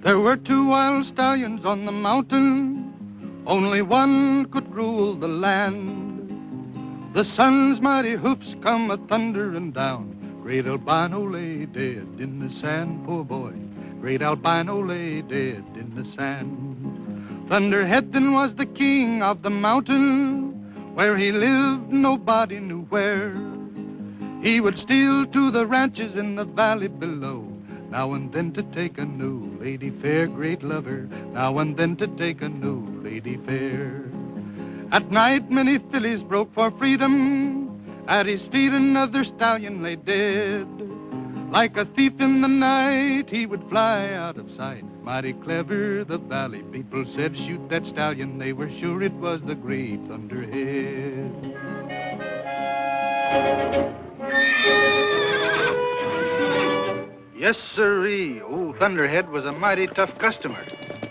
There were two wild stallions on the mountain, only one could rule the land. The sun's mighty hoofs come a-thundering down. Great albino lay dead in the sand, poor boy. Great albino lay dead in the sand. Thunderhead then was the king of the mountain. Where he lived, nobody knew where. He would steal to the ranches in the valley below, now and then to take a new lady fair, great lover, now and then to take a new lady fair. At night, many fillies broke for freedom. At his feet, another stallion lay dead. Like a thief in the night, he would fly out of sight. Mighty clever, the valley people said. Shoot that stallion, they were sure it was the great Thunderhead. Yes, sirree. Old Thunderhead was a mighty tough customer.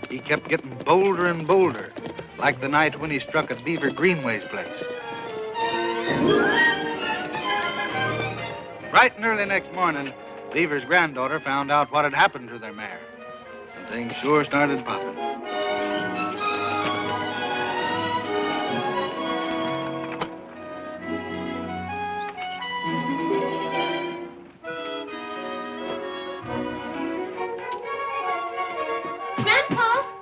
He kept getting bolder and bolder, like the night when he struck at Beaver Greenway's place. Bright and early next morning, Beaver's granddaughter found out what had happened to their mare. And things sure started popping. Grandpa!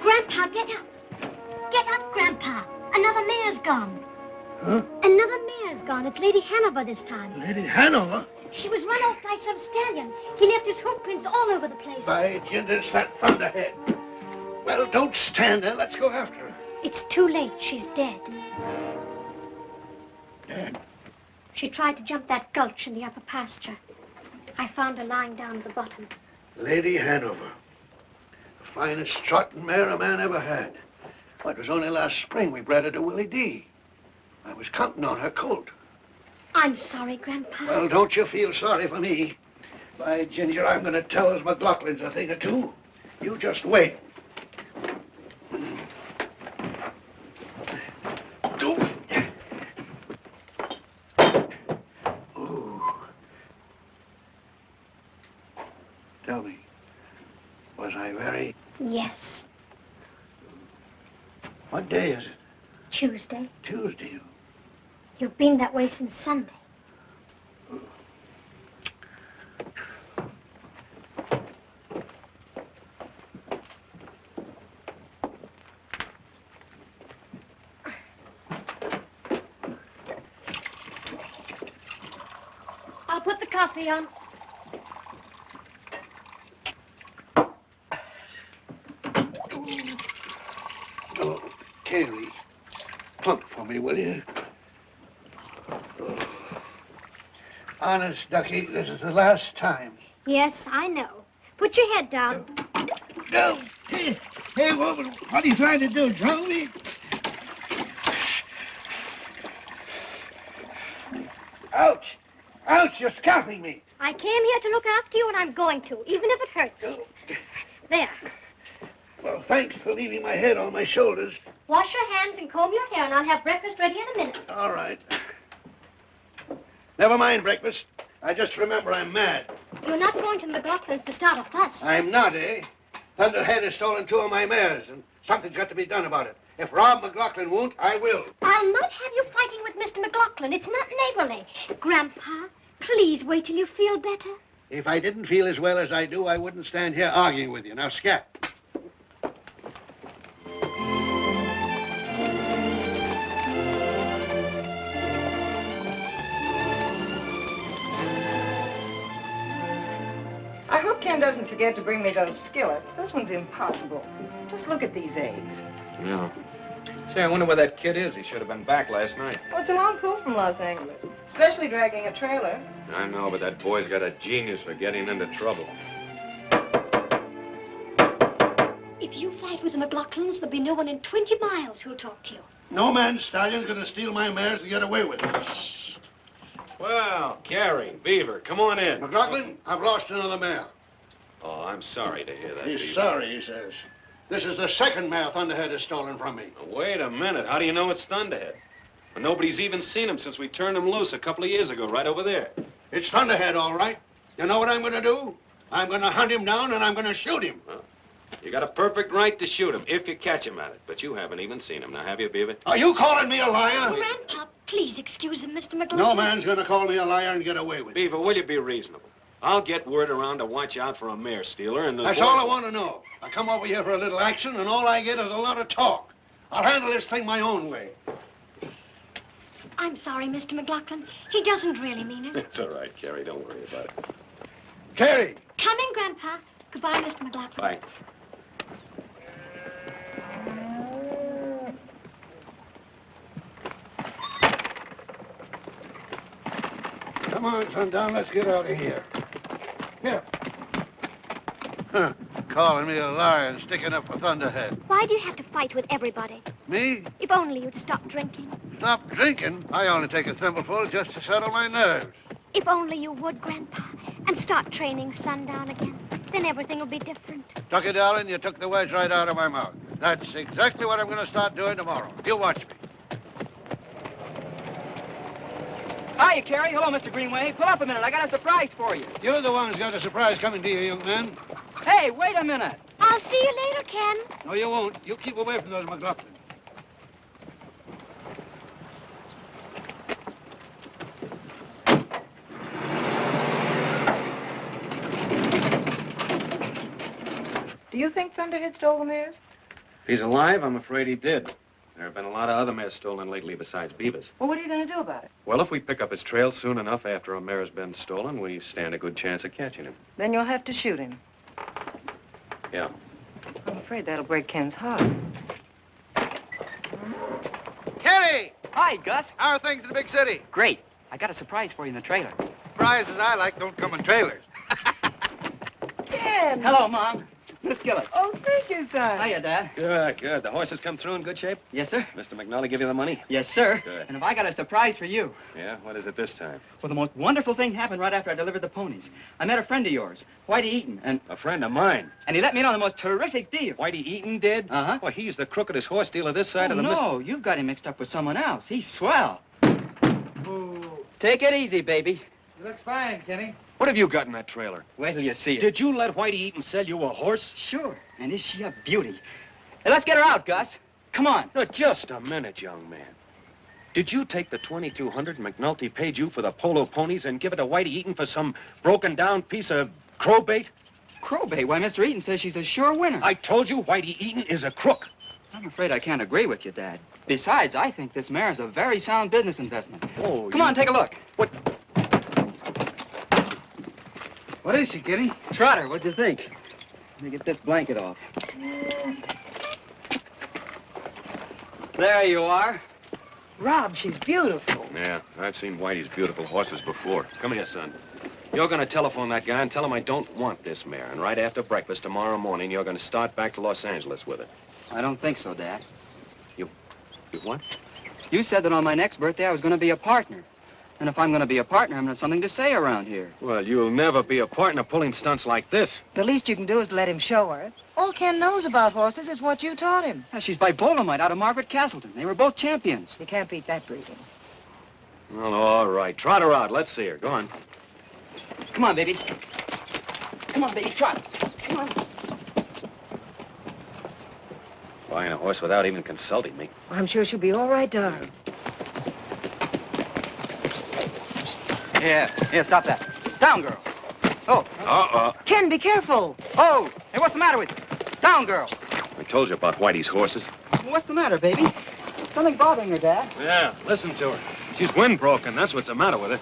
Grandpa, get up. Get up, Grandpa. Another mare's gone. Huh? Another mare's gone. It's Lady Hanover this time. Lady Hanover? She was run off by some stallion. He left his hoof prints all over the place. By Jim, it's that Thunderhead. Well, don't stand there. Let's go after her. It's too late. She's dead. Dead? She tried to jump that gulch in the upper pasture. I found her lying down at the bottom. Lady Hanover. The finest trotting mare a man ever had. Well, it was only last spring we bred her to Willie D. I was counting on her colt. I'm sorry, Grandpa. Well, don't you feel sorry for me. By Ginger, I'm going to tell us McLaughlin's a thing or two. You just wait. Tell me, was I very... Yes. What day is it? Tuesday. Tuesday. You've been that way since Sunday. I'll put the coffee on. Oh, Carrie, plump for me, will you? Oh. Honest, Ducky, this is the last time. Yes, I know. Put your head down. No. Hey, woman, what are you trying to do, drown me? Ouch! Ouch, you're scalping me. I came here to look after you, and I'm going to, even if it hurts. There. Well, thanks for leaving my head on my shoulders. Wash your hands and comb your hair, and I'll have breakfast ready in a minute. All right. Never mind breakfast. I just remember I'm mad. You're not going to McLaughlin's to start a fuss. I'm not, eh? Thunderhead has stolen two of my mares, and something's got to be done about it. If Rob McLaughlin won't, I will. I'll not have you fighting with Mr. McLaughlin. It's not neighborly. Grandpa, please wait till you feel better. If I didn't feel as well as I do, I wouldn't stand here arguing with you. Now, scat. I hope Ken doesn't forget to bring me those skillets. This one's impossible. Just look at these eggs. No. Say, I wonder where that kid is. He should have been back last night. Well, it's a long pull from Los Angeles, especially dragging a trailer. I know, but that boy's got a genius for getting into trouble. If you fight with the McLaughlins, there'll be no one in 20 miles who'll talk to you. No man stallion's gonna steal my mares and get away with it. Well, Carrie, Beaver, come on in. McLaughlin, I've lost another mare. Oh, I'm sorry to hear that, He's Beaver. sorry, he says. This is the second mare Thunderhead has stolen from me. Wait a minute. How do you know it's Thunderhead? But nobody's even seen him since we turned him loose a couple of years ago, right over there. It's Thunderhead, all right. You know what I'm going to do? I'm going to hunt him down and I'm going to shoot him. Well, you got a perfect right to shoot him if you catch him at it. But you haven't even seen him. Now, have you, Beaver? Are you calling me a liar? Grandpa, please excuse him, Mr. McLaughlin. No man's going to call me a liar and get away with it. Beaver, will you be reasonable? I'll get word around to watch out for a mare stealer and the... That's all I want to know. I come over here for a little action and all I get is a lot of talk. I'll handle this thing my own way. I'm sorry, Mr. McLaughlin. He doesn't really mean it. It's all right, Carrie. Don't worry about it. Carrie! Come in, Grandpa. Goodbye, Mr. McLaughlin. Bye. Come on, Sundown, let's get out of here. Here. Huh. Calling me a liar and sticking up for Thunderhead. Why do you have to fight with everybody? Me? If only you'd stop drinking. Stop drinking? I only take a thimbleful just to settle my nerves. If only you would, Grandpa, and start training Sundown again. Then everything will be different. Tucky, darling, you took the words right out of my mouth. That's exactly what I'm going to start doing tomorrow. You watch me. Hiya, Carrie. Hello, Mr. Greenway. Pull up a minute. I got a surprise for you. You're the one who's got a surprise coming to you, young man. Hey, wait a minute. I'll see you later, Ken. No, you won't. You keep away from those McLaughlin. Do you think Thunderhead stole the mares? If he's alive, I'm afraid he did. There have been a lot of other mares stolen lately besides Beaver's. Well, what are you going to do about it? Well, if we pick up his trail soon enough after a mare has been stolen, we stand a good chance of catching him. Then you'll have to shoot him. Yeah. I'm afraid that'll break Ken's heart. Kenny! Hi, Gus. How are things in the big city? Great. I got a surprise for you in the trailer. Surprises I like don't come in trailers. Ken! Hello, Mom. Miss Skillets. Oh, thank you, son. Hiya, Dad. Good, good. The horses come through in good shape? Yes, sir. Mr. McNally give you the money? Yes, sir. Good. And if I got a surprise for you. Yeah? What is it this time? Well, the most wonderful thing happened right after I delivered the ponies. I met a friend of yours, Whitey Eaton, and A friend of mine. he let me in on the most terrific deal. Whitey Eaton did? Uh-huh. Well, he's the crookedest horse dealer this side of the... No, you've got him mixed up with someone else. He's swell. Take it easy, baby. You looks fine, Kenny. What have you got in that trailer? Wait till you see it. Did you let Whitey Eaton sell you a horse? Sure. And is she a beauty? Hey, let's get her out, Gus. Come on. Now, just a minute, young man. Did you take the $2,200 McNulty paid you for the polo ponies and give it to Whitey Eaton for some broken-down piece of crowbait? Crowbait? Why, Mr. Eaton says she's a sure winner. I told you Whitey Eaton is a crook. I'm afraid I can't agree with you, Dad. Besides, I think this mare is a very sound business investment. Oh, Come on, take a look. What? What is she, Kenny? Trotter, what'd you think? Let me get this blanket off. There you are. Rob, she's beautiful. Yeah, I've seen Whitey's beautiful horses before. Come here, son. You're going to telephone that guy and tell him I don't want this mare. And right after breakfast tomorrow morning, you're going to start back to Los Angeles with it. I don't think so, Dad. You what? You said that on my next birthday I was going to be a partner. And if I'm going to be a partner, I'm going to have something to say around here. Well, you'll never be a partner pulling stunts like this. The least you can do is let him show her. All Ken knows about horses is what you taught him. Yeah, she's by Bolemite out of Margaret Castleton. They were both champions. You can't beat that breeding. Well, all right. Trot her out. Let's see her. Go on. Come on, baby. Come on, baby, trot. Come on. Buying a horse without even consulting me. I'm sure she'll be all right, darling. Here, stop that. Down, girl. Oh. Ken, be careful. Oh, hey, what's the matter with you? Down, girl. I told you about Whitey's horses. What's the matter, baby? Something bothering her, Dad. Yeah, listen to her. She's windbroken. That's what's the matter with her.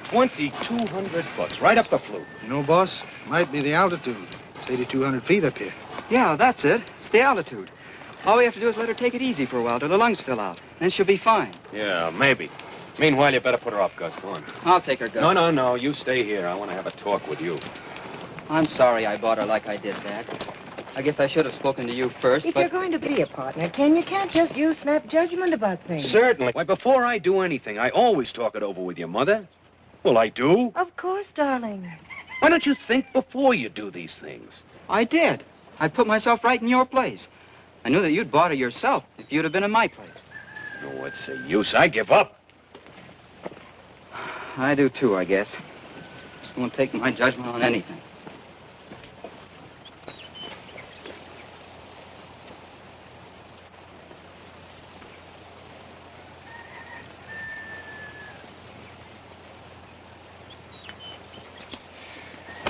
$2,200, right up the flute. You know, boss, might be the altitude. It's 8,200 feet up here. Yeah, that's it. It's the altitude. All we have to do is let her take it easy for a while till the lungs fill out. Then she'll be fine. Yeah, maybe. Meanwhile, you better put her up, Gus. Go on. I'll take her, Gus. No. You stay here. I want to have a talk with you. I'm sorry I bought her like I did, Dad. I guess I should have spoken to you first, If but... you're going to be a partner, Ken, you can't just use snap judgment about things. Certainly. Why, before I do anything, I always talk it over with your mother. Well, I do. Of course, darling. Why don't you think before you do these things? I did. I put myself right in your place. I knew that you'd bought her yourself if you'd have been in my place. what's the use? I give up. I do too, I guess. Just won't take my judgment on anything.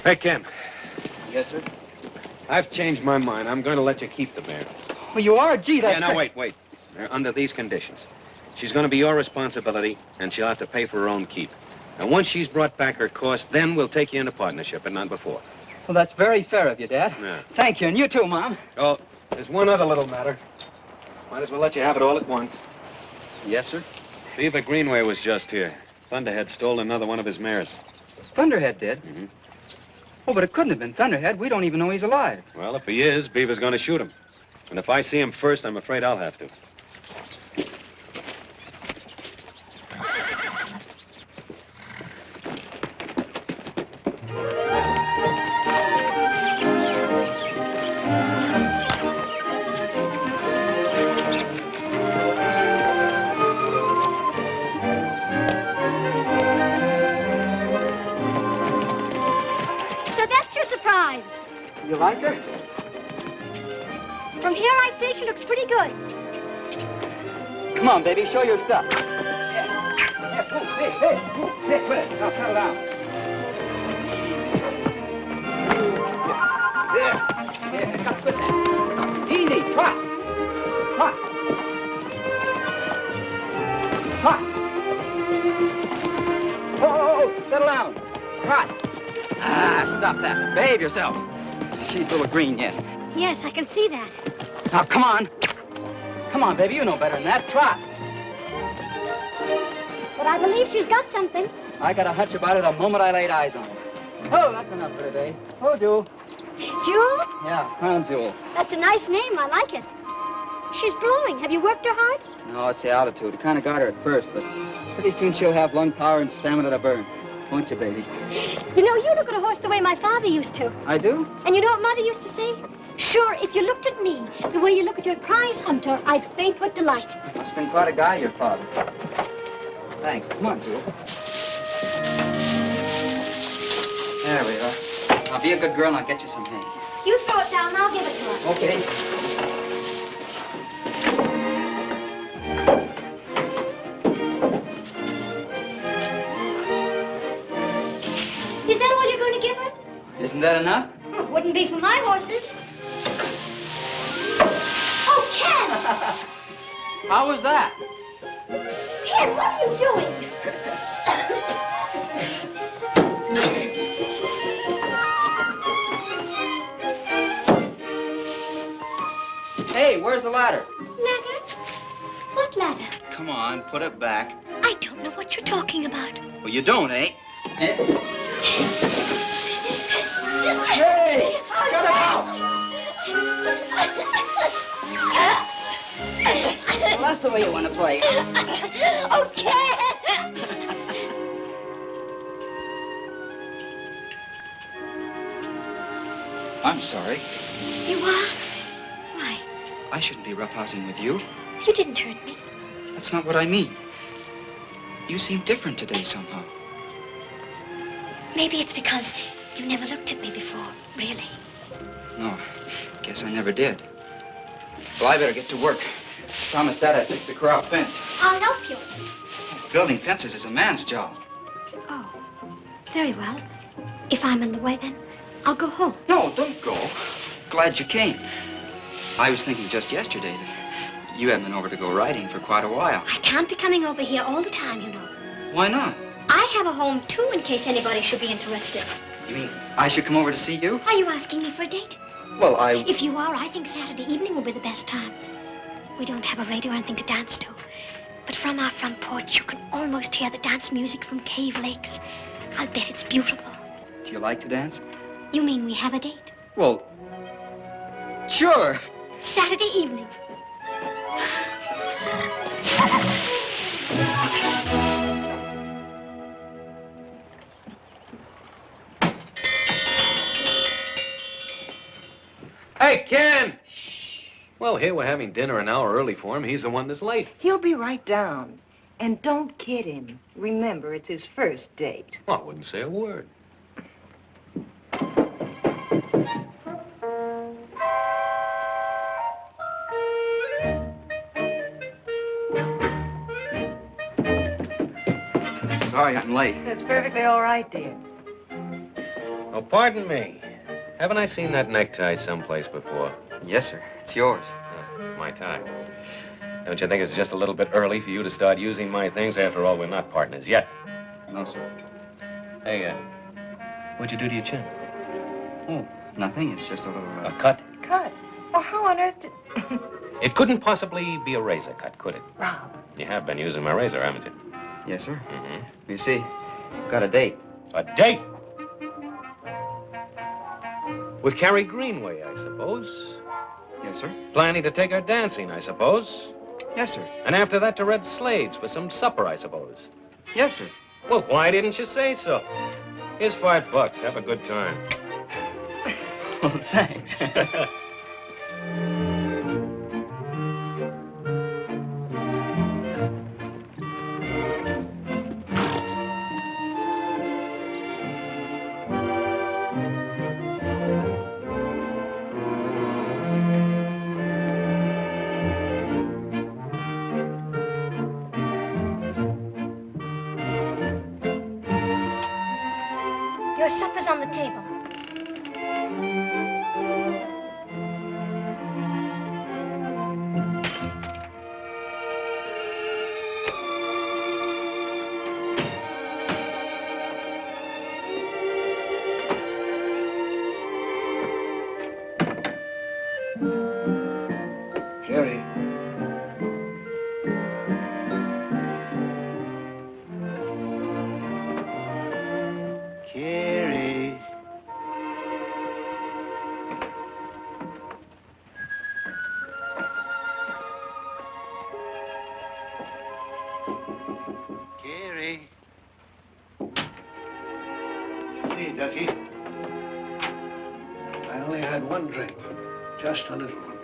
Hey, Ken. Yes, sir? I've changed my mind. I'm going to let you keep the mare. Well, you are? Gee, that's Yeah, now, great. wait. Under these conditions. She's going to be your responsibility, and she'll have to pay for her own keep. And once she's brought back her cost, then we'll take you into partnership, but not before. Well, that's very fair of you, Dad. Yeah. Thank you, and you too, Mom. Oh, there's one other little matter. Might as well let you have it all at once. Yes, sir? Beaver Greenway was just here. Thunderhead stole another one of his mares. Thunderhead did? Mm-hmm. Oh, but it couldn't have been Thunderhead. We don't even know he's alive. Well, if he is, Beaver's going to shoot him. And if I see him first, I'm afraid I'll have to. You like her? From here, I'd say she looks pretty good. Come on, baby, show your stuff. Yeah, move. Hey, quit it. Now settle down. Easy. There, quit that. Easy, trot. Whoa, settle down. Trot. Stop that. Behave yourself. She's a little green yet. Yes, I can see that. Now, come on. Come on, baby, you know better than that. Trot. But I believe she's got something. I got a hunch about her the moment I laid eyes on her. Oh, that's enough for today. Oh, Jewel. Jewel? Yeah, Crown Jewel. That's a nice name. I like it. She's blowing. Have you worked her hard? No, it's the altitude. It kind of got her at first, but pretty soon she'll have lung power and stamina to burn. Won't you, baby? You know, you look at a horse the way my father used to. I do? And you know what Mother used to say? Sure, if you looked at me the way you look at your prize hunter, I'd faint with delight. Must have been quite a guy, your father. Thanks. Come on, Jewel. There we are. Now, be a good girl and I'll get you some hay. You throw it down and I'll give it to her. Okay. Is that all you're going to give her? Isn't that enough? Oh, it wouldn't be for my horses. Oh, Ken! How was that? Ken, what are you doing? Hey, where's the ladder? Ladder? What ladder? Come on, put it back. I don't know what you're talking about. Well, you don't, eh? Hey! Cut it out! Well, that's the way you want to play. Okay. I'm sorry. You are? Why? I shouldn't be roughhousing with you. You didn't hurt me. That's not what I mean. You seem different today somehow. Maybe it's because you never looked at me before, really. No, guess I never did. Well, I better get to work. Promised Dad I'd fix the corral fence. I'll help you. Building fences is a man's job. Oh, very well. If I'm in the way, then I'll go home. No, don't go. Glad you came. I was thinking just yesterday that you hadn't been over to go riding for quite a while. I can't be coming over here all the time, you know. Why not? I have a home, too, in case anybody should be interested. You mean I should come over to see you? Are you asking me for a date? Well, If you are, I think Saturday evening will be the best time. We don't have a radio or anything to dance to. But from our front porch, you can almost hear the dance music from Cave Lakes. I'll bet it's beautiful. Do you like to dance? You mean we have a date? Well, sure. Saturday evening. Hey, Ken! Well, here we're having dinner an hour early for him. He's the one that's late. He'll be right down. And don't kid him. Remember, it's his first date. Well, I wouldn't say a word. Sorry I'm late. That's perfectly all right, dear. Oh, pardon me. Haven't I seen that necktie someplace before? Yes, sir. It's yours. My time. Don't you think it's just a little bit early for you to start using my things? After all, we're not partners yet. No, sir. Hey, what'd you do to your chin? Oh, nothing. It's just a little... A cut? Cut? Well, how on earth did... It couldn't possibly be a razor cut, could it? Rob. You have been using my razor, haven't you? Yes, sir. Mm-hmm. You see, I've got a date. A date? With Carrie Greenway, I suppose. Yes, sir. Planning to take her dancing, I suppose. Yes, sir. And after that to Red Slade's for some supper, I suppose. Yes, sir. Well, why didn't you say so? Here's $5. Have a good time. Well, thanks. Your supper's on the table. Jerry. Carrie. Carrie. Hey, Ducky. I only had one drink. Just a little one.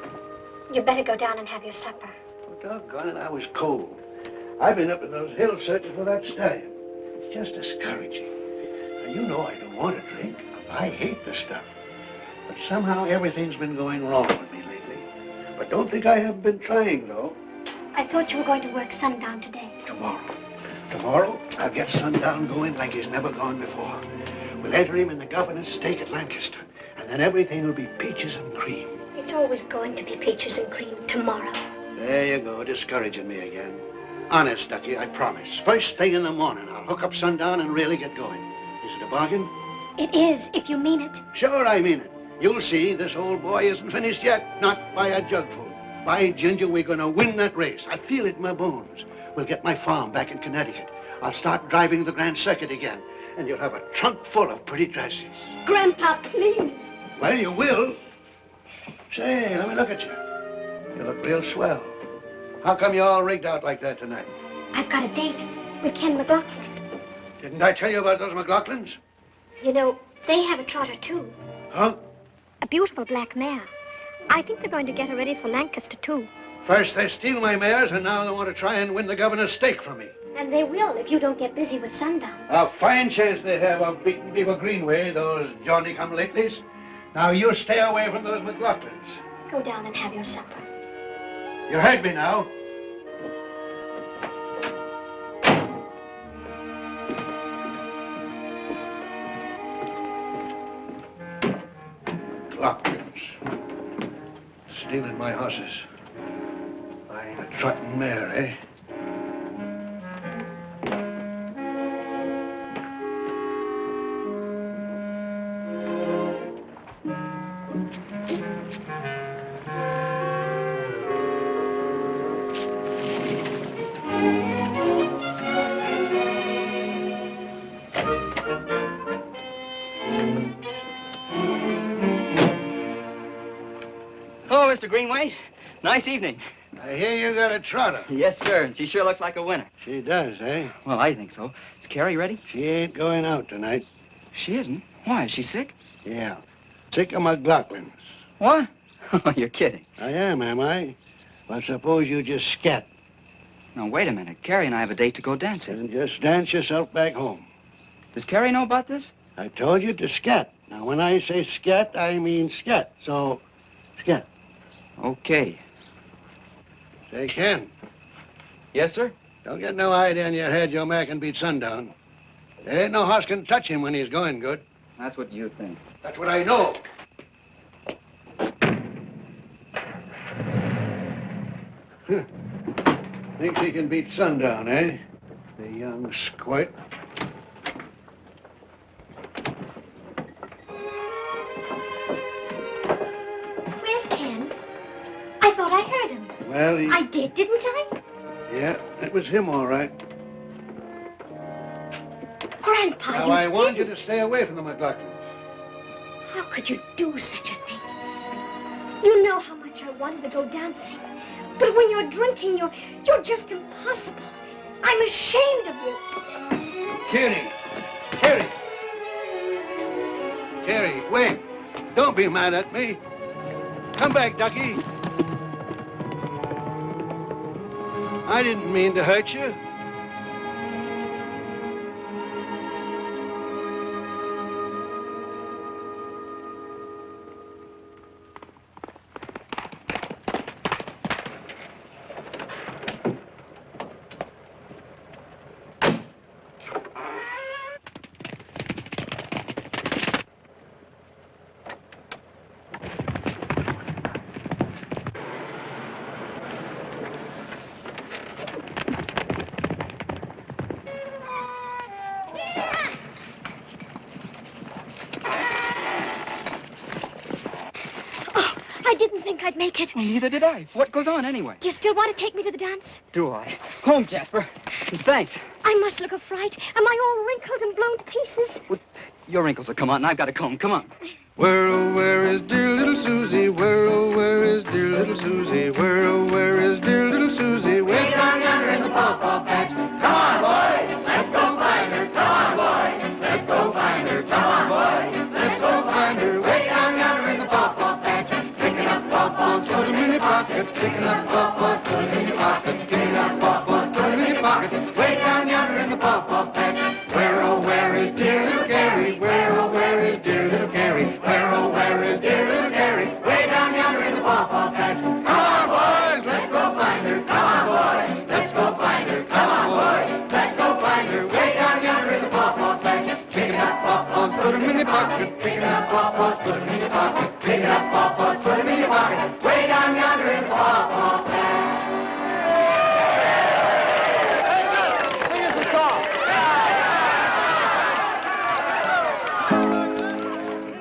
You better go down and have your supper. Oh, doggone it, I was cold. I've been up in those hills searching for that stallion. It's just discouraging. Now, you know I don't want to drink. I hate the stuff. But somehow everything's been going wrong with me lately. But don't think I haven't been trying, though. I thought you were going to work sundown today. Tomorrow. Tomorrow, I'll get Sundown going like he's never gone before. We'll enter him in the governor's stake at Lancaster. And then everything will be peaches and cream. It's always going to be peaches and cream tomorrow. There you go, discouraging me again. Honest, Ducky, I promise. First thing in the morning, I'll hook up Sundown and really get going. Is it a bargain? It is, if you mean it. Sure, I mean it. You'll see, this old boy isn't finished yet. Not by a jugful. By ginger, we're gonna win that race. I feel it in my bones. We'll get my farm back in Connecticut. I'll start driving the Grand Circuit again. And you'll have a trunk full of pretty dresses. Grandpa, please. Well, you will. Say, let me look at you. You look real swell. How come you all rigged out like that tonight? I've got a date with Ken McLaughlin. Didn't I tell you about those McLaughlins? You know, they have a trotter, too. Huh? A beautiful black mare. I think they're going to get her ready for Lancaster, too. First they steal my mares, and now they want to try and win the governor's stake from me. And they will if you don't get busy with Sundown. A fine chance they have of beating Beaver Greenway, those Johnny-come-latelys. Now, you stay away from those McLaughlins. Go down and have your supper. You heard me now. McLaughlins. Stealing my horses. Buying a trotting mare, eh? Hello, Mr. Greenway. Nice evening. I hear you got a trotter. Yes, sir. And she sure looks like a winner. She does, eh? Well, I think so. Is Carrie ready? She ain't going out tonight. She isn't. Why? Is she sick? Yeah. Sick of McLaughlins. What? Oh, you're kidding. I am I? Well, suppose you just scat. No, wait a minute. Carrie and I have a date to go dancing. And just dance yourself back home. Does Carrie know about this? I told you to scat. Now, when I say scat, I mean scat. So, scat. Okay. Say, Ken, Yes, sir? don't get no idea in your head your mare can beat Sundown. There ain't no horse can touch him when he's going good. That's what you think. That's what I know. Thinks he can beat Sundown, eh? The young squirt. Where's Ken? I thought I heard him. Well, I did, didn't I? Yeah, it was him, all right. Grandpa, Now, you I want you didn't. to stay away from the McLaughlins. How could you do such a thing? You know how much I wanted to go dancing. But when you're drinking, you're just impossible. I'm ashamed of you. Carrie! Carrie! Carrie, wait. Don't be mad at me. Come back, Ducky. I didn't mean to hurt you. I didn't think I'd make it. Well, neither did I. What goes on anyway? Do you still want to take me to the dance? Do I? Home, Jasper. Thanks. I must look a fright. Am I all wrinkled and blown to pieces? Well, your wrinkles will come out, and I've got a comb. Come on. Where, oh, where is dear little Susie? Where, oh, where is dear little Susie? Where, oh, where is dear little Susie? Way down yonder in the pawpaw patch. Come on, boys, let's go find her. Come on, boys, let's go find her. Come on, boys, let's go find her. Way down yonder in the pawpaw patch. Picking up pawpaws, put them in your pockets. Picking up pawpaws, put them in your pockets. Picking up pawpaws, put them in your pockets. Way down yonder in the pawpaw patch. Where, oh, where is dear little Carrie? Where, oh, where is dear little Carrie? Where, oh, where is dear little Carrie? Way down yonder in the pawpaw patch. Come on, boys, let's go find her. Come on, boys, let's go find her. Come on, boys, let's go find her. Way down yonder in the pawpaw patch. Picking up pawpaws, put them in your pocket. Picking up pawpaws, put them in your pocket. Picking up pawpaws, put them in your pocket. Way down yonder in the pawpaw patch. Sing us a song.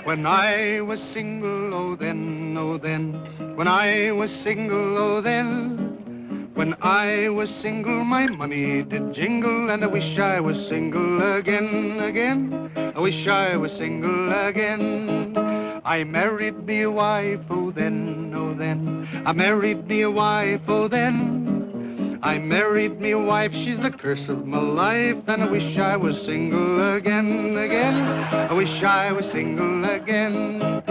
When I was single, oh then, oh then. When I was single, oh then. When I was single, my money did jingle, and I wish I was single again, again. I wish I was single again. I married me a wife, oh then, oh then. I married me a wife, oh then. I married me a wife, she's the curse of my life, and I wish I was single again, again. I wish I was single again.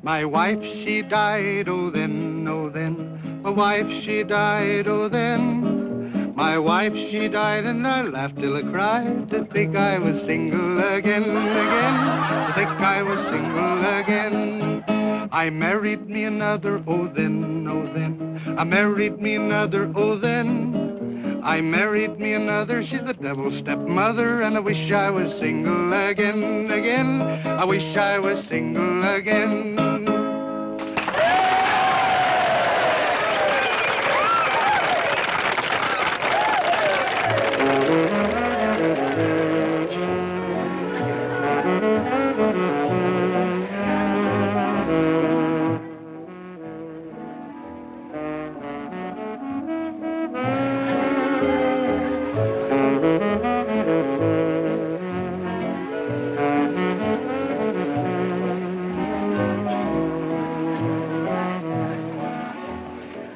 My wife, she died, oh then, oh then. My wife, she died, oh then. My wife, she died, and I laughed till I cried to think I was single again, again. To think I was single again. I married me another, oh then, oh then. I married me another, oh then. I married me another, she's the devil's stepmother, and I wish I was single again, again. I wish I was single again.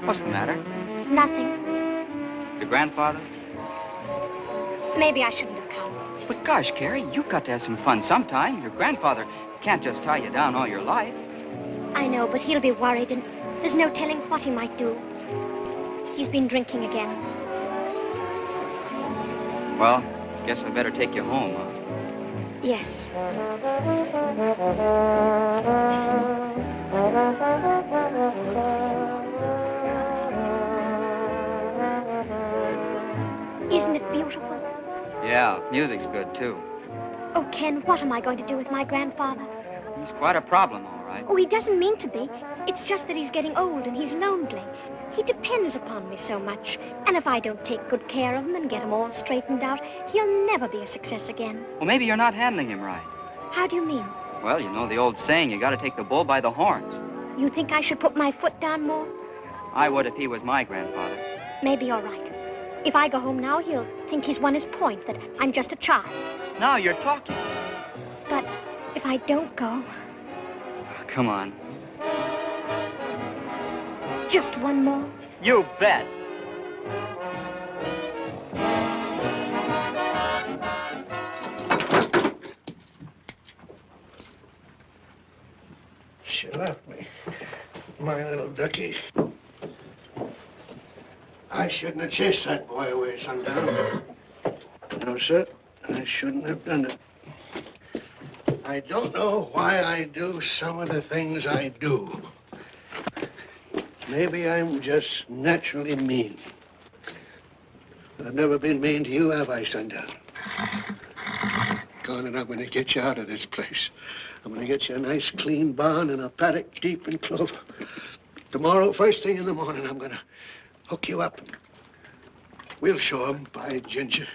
What's the matter? Nothing. Your grandfather? Maybe I shouldn't have come. But gosh, Carrie, you've got to have some fun sometime. Your grandfather can't just tie you down all your life. I know, but he'll be worried, and there's no telling what he might do. He's been drinking again. Well, guess I better take you home, huh? Yes. Isn't it beautiful? Yeah, music's good, too. Oh, Ken, what am I going to do with my grandfather? He's quite a problem, all right. Oh, he doesn't mean to be. It's just that he's getting old and he's lonely. He depends upon me so much. And if I don't take good care of him and get him all straightened out, he'll never be a success again. Well, maybe you're not handling him right. How do you mean? Well, you know the old saying, you gotta take the bull by the horns. You think I should put my foot down more? I would if he was my grandfather. Maybe you're right. If I go home now, he'll think he's won his point, that I'm just a child. Now you're talking. But if I don't go... Come on. Just one more? You bet. She left me. My little ducky. I shouldn't have chased that boy away, Sundown. No, sir. I shouldn't have done it. I don't know why I do some of the things I do. Maybe I'm just naturally mean. I've never been mean to you, have I, Sundown? Go on, and I'm going to get you out of this place. I'm going to get you a nice, clean barn and a paddock deep in clover. Tomorrow, first thing in the morning, I'm going to hook you up. We'll show 'em, by ginger.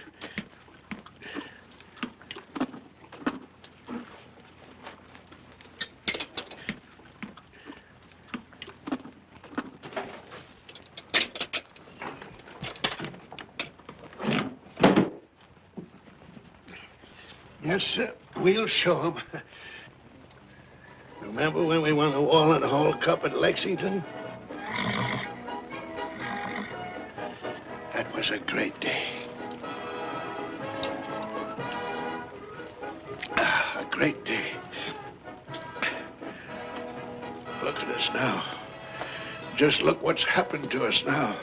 Yes, sir. We'll show 'em. Remember when we won the Walnut Hall Cup at Lexington? That was a great day. A great day. Look at us now. Just look what's happened to us now.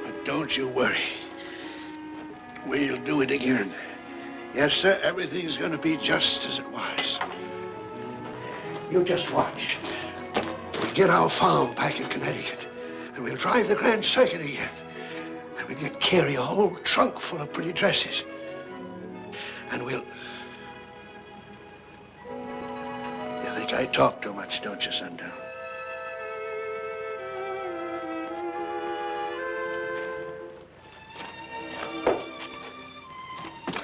But don't you worry. We'll do it again. Yes, sir, everything's going to be just as it was. You just watch. We'll get our farm back in Connecticut, and we'll drive the Grand Circuit again. And we'll get Carrie a whole trunk full of pretty dresses. And we'll... You think I talk too much, don't you, Sundown?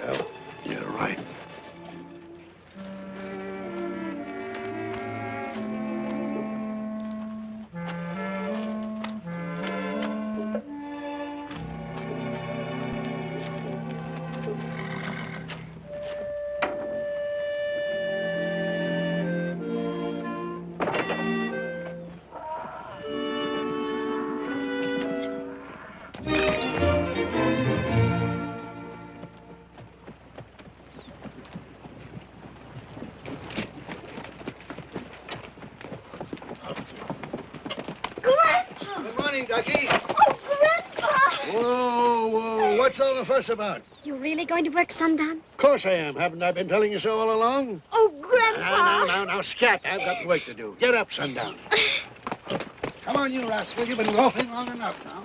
Well, you're right. Ducky. Oh, Grandpa! Whoa, whoa, what's all the fuss about? You really going to work sundown? Of course I am. Haven't I been telling you so all along? Oh, Grandpa! Now, scat. I've got work to do. Get up, Sundown. Come on, you rascal. You've been loafing long enough now.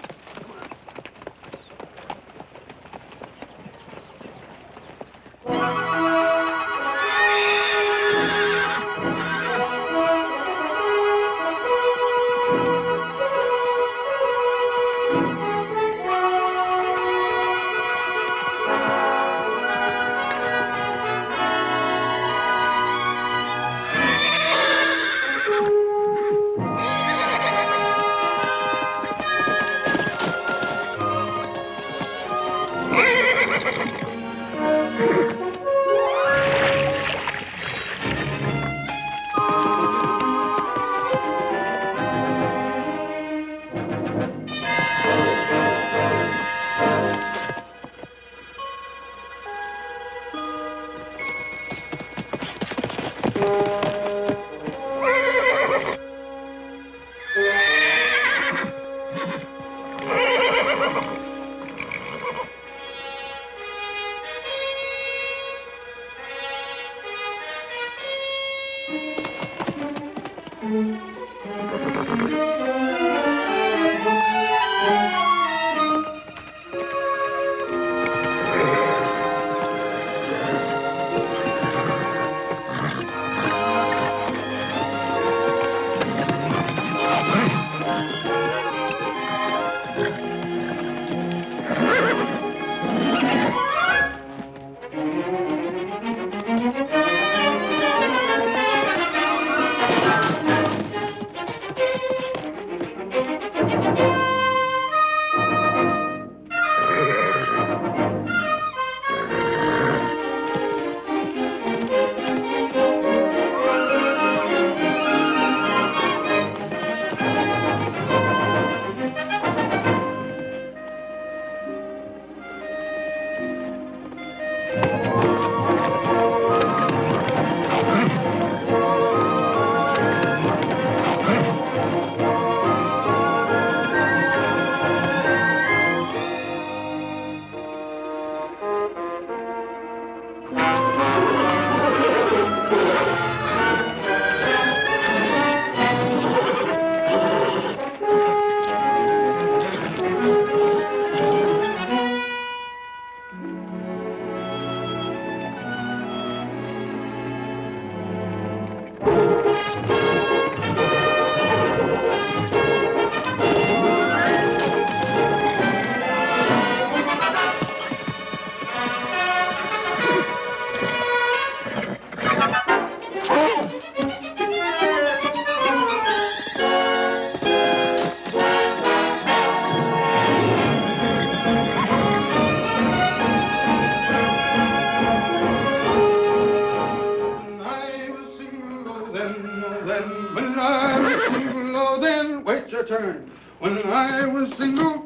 Turn. When I was single.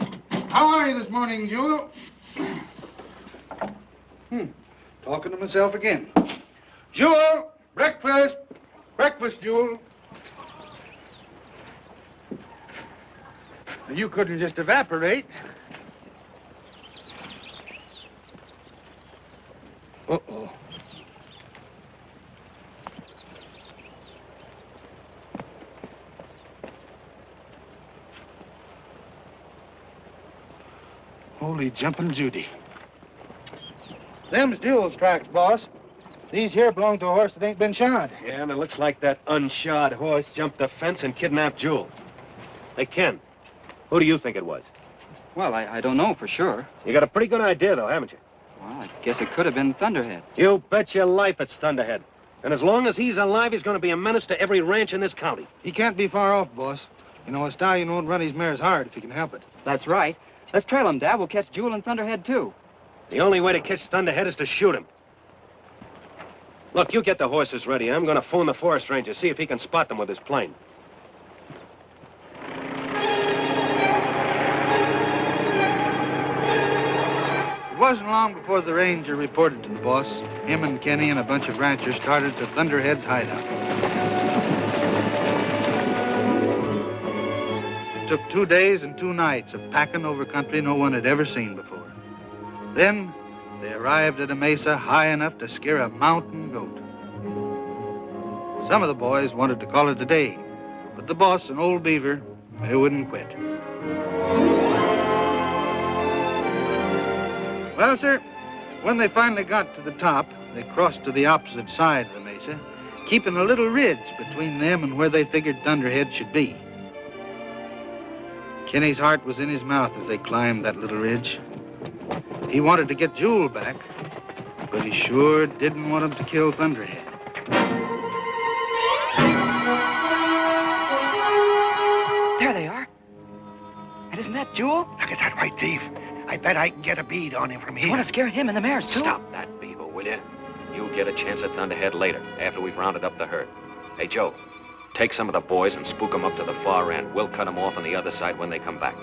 How are you this morning, Jewel? Talking to myself again. Jewel, breakfast. Breakfast, Jewel. You couldn't just evaporate. Uh-oh. Holy jumping Judy. Them's Jewel's tracks, boss. These here belong to a horse that ain't been shod. Yeah, and it looks like that unshod horse jumped the fence and kidnapped Jewel. Hey, Ken, who do you think it was? Well, I don't know for sure. You got a pretty good idea, though, haven't you? Well, I guess it could have been Thunderhead. You bet your life it's Thunderhead. And as long as he's alive, he's going to be a menace to every ranch in this county. He can't be far off, boss. You know, a stallion won't run his mares hard if he can help it. That's right. Let's trail him, Dad. We'll catch Jewel and Thunderhead, too. The only way to catch Thunderhead is to shoot him. Look, you get the horses ready. I'm going to phone the forest ranger, see if he can spot them with his plane. It wasn't long before the ranger reported to the boss. Him and Kenny and a bunch of ranchers started for Thunderhead's hideout. It took 2 days and 2 nights of packing over country no one had ever seen before. Then they arrived at a mesa high enough to scare a mountain goat. Some of the boys wanted to call it a day, but the boss and old Beaver, they wouldn't quit. Well, sir, when they finally got to the top, they crossed to the opposite side of the mesa, keeping a little ridge between them and where they figured Thunderhead should be. Kenny's heart was in his mouth as they climbed that little ridge. He wanted to get Jewel back, but he sure didn't want him to kill Thunderhead. There they are. And isn't that Jewel? Look at that white thief. I bet I can get a bead on him from here. You want to scare him and the mares, too? Stop that, Beaver, will you? You'll get a chance at Thunderhead later, after we've rounded up the herd. Hey, Joe, take some of the boys and spook them up to the far end. We'll cut them off on the other side when they come back.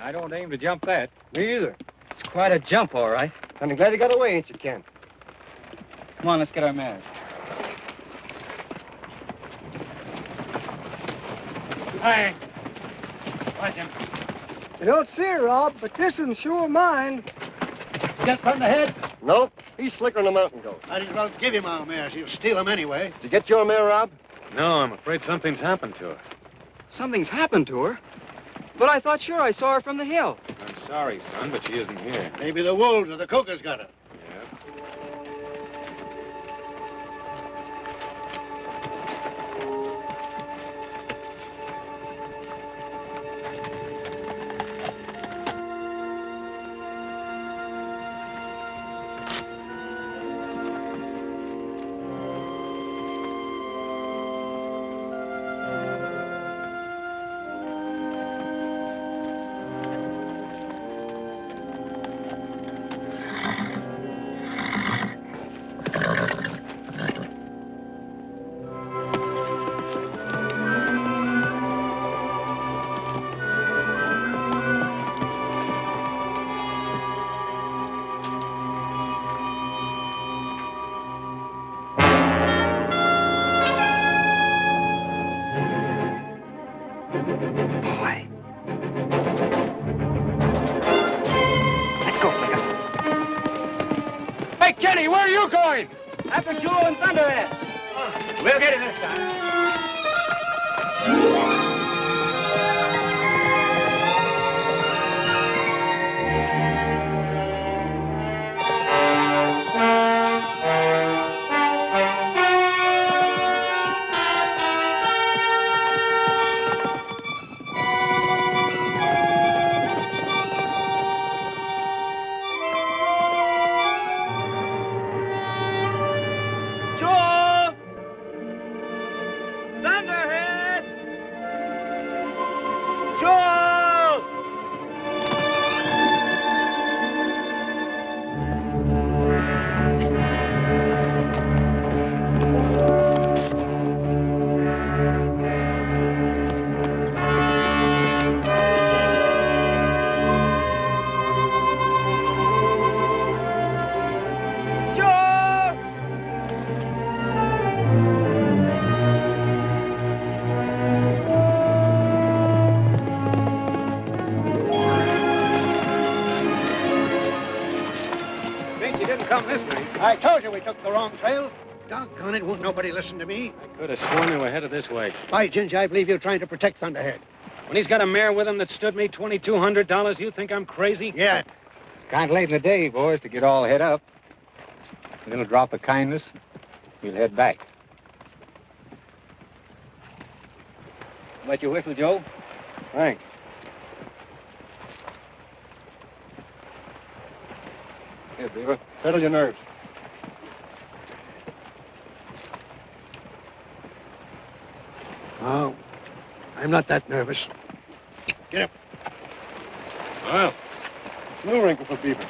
I don't aim to jump that. Me either. It's quite a jump, all right. I'm glad you got away, ain't you, Ken? Come on, let's get our mares. Hey. Watch him. You don't see her, Rob, but this one's sure mine. You get Thunderhead? Nope. He's slicker than a mountain goat. Might as well give him our mares. He'll steal them anyway. Did you get your mare, Rob? No, I'm afraid something's happened to her. Something's happened to her? But I thought sure I saw her from the hill. I'm sorry, son, but she isn't here. Maybe the wolves or the cougars got her. Yeah. Kenny, where are you going? After Jewel and Thunderhead. We'll get it this time. I told you we took the wrong trail. Doggone it, won't nobody listen to me. I could have sworn they were headed this way. By Ginger, I believe you're trying to protect Thunderhead. When he's got a mare with him that stood me $2,200, you think I'm crazy? Yeah. Kind of late in the day, boys, to get all head up. A little drop of kindness, we'll head back. Wet your whistle, Joe? Thanks. Here, Beaver. Settle your nerves. Oh, I'm not that nervous. Get up. Well, It's no wrinkle for Beaver.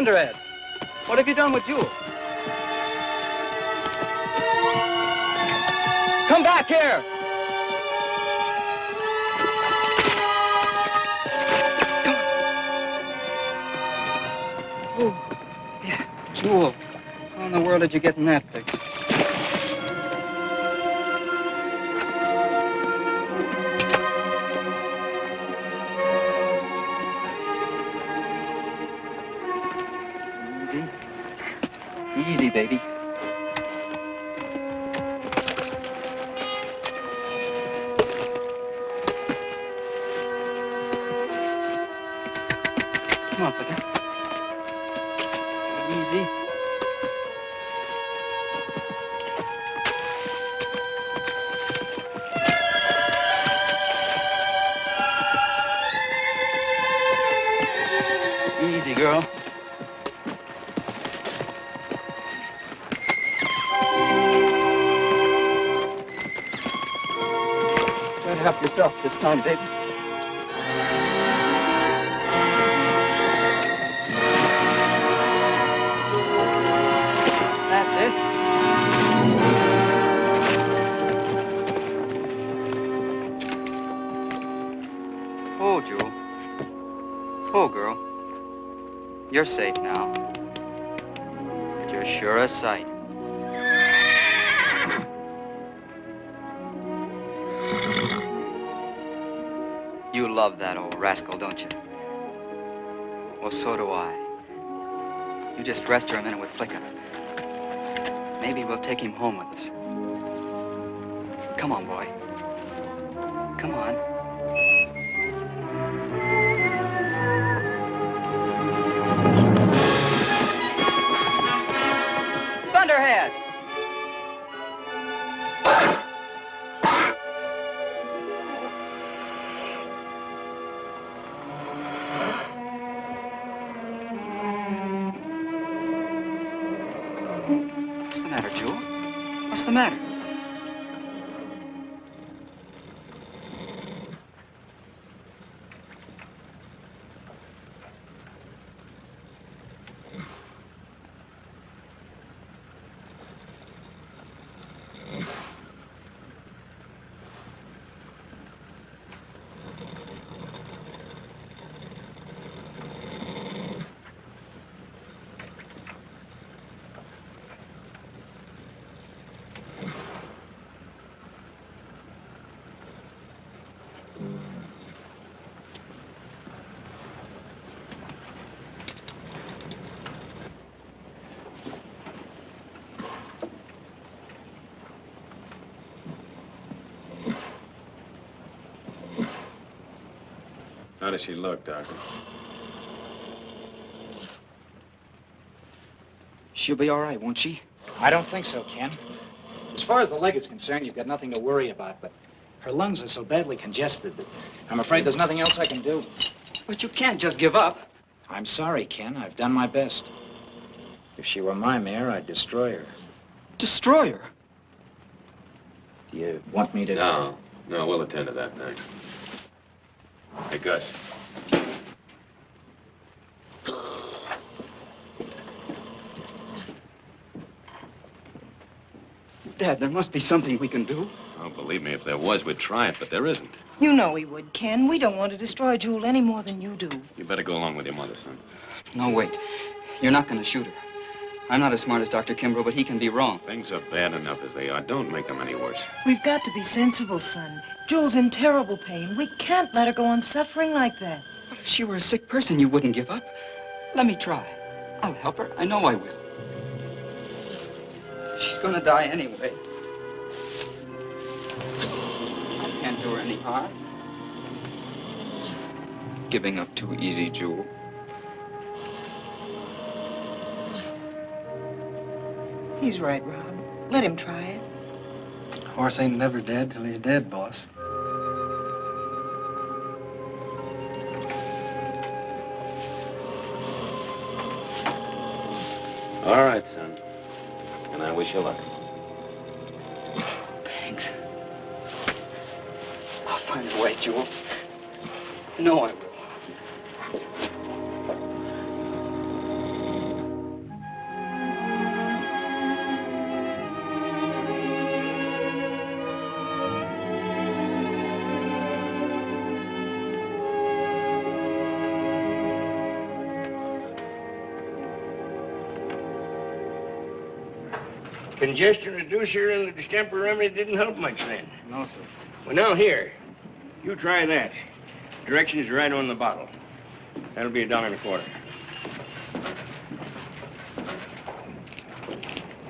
Thunderhead, what have you done with Jewel? Come back here! Oh, yeah, Jewel. How in the world did you get in that fix? Easy. Easy, baby. Come on, Flicka. Easy. Easy, girl. Try to help yourself this time, baby. That's it. Oh, Jewel. Oh, girl. You're safe now. But you're sure a sight. You love that old rascal, don't you? Well, so do I. You just rest her a minute with Flicka. Maybe we'll take him home with us. Come on, boy. Come on. Thunderhead! What's the matter, Jewel? What's the matter? How does she look, Doctor? She'll be all right, won't she? I don't think so, Ken. As far as the leg is concerned, you've got nothing to worry about, but her lungs are so badly congested that I'm afraid there's nothing else I can do. But you can't just give up. I'm sorry, Ken. I've done my best. If she were my mare, I'd destroy her. Destroy her? Do you want me to... No, we'll attend to that, thanks. Hey, Gus. Dad, there must be something we can do. Oh, believe me, if there was, we'd try it, but there isn't. You know we would, Ken. We don't want to destroy Jewel any more than you do. You better go along with your mother, son. No, wait. You're not going to shoot her. I'm not as smart as Dr. Kimbrough, but he can be wrong. Things are bad enough as they are. Don't make them any worse. We've got to be sensible, son. Jewel's in terrible pain. We can't let her go on suffering like that. But if she were a sick person, you wouldn't give up. Let me try. I'll help her. I know I will. She's going to die anyway. I can't do her any harm. Giving up too easy, Jewel. He's right, Rob. Let him try it. Horse ain't never dead till he's dead, boss. All right, son. And I wish you luck. Thanks. I'll find a way, Jewel. I know I will. congestion reducer and the distemper remedy didn't help much then. No, sir. Well, now here, you try that. Directions are right on the bottle. That'll be $1.25.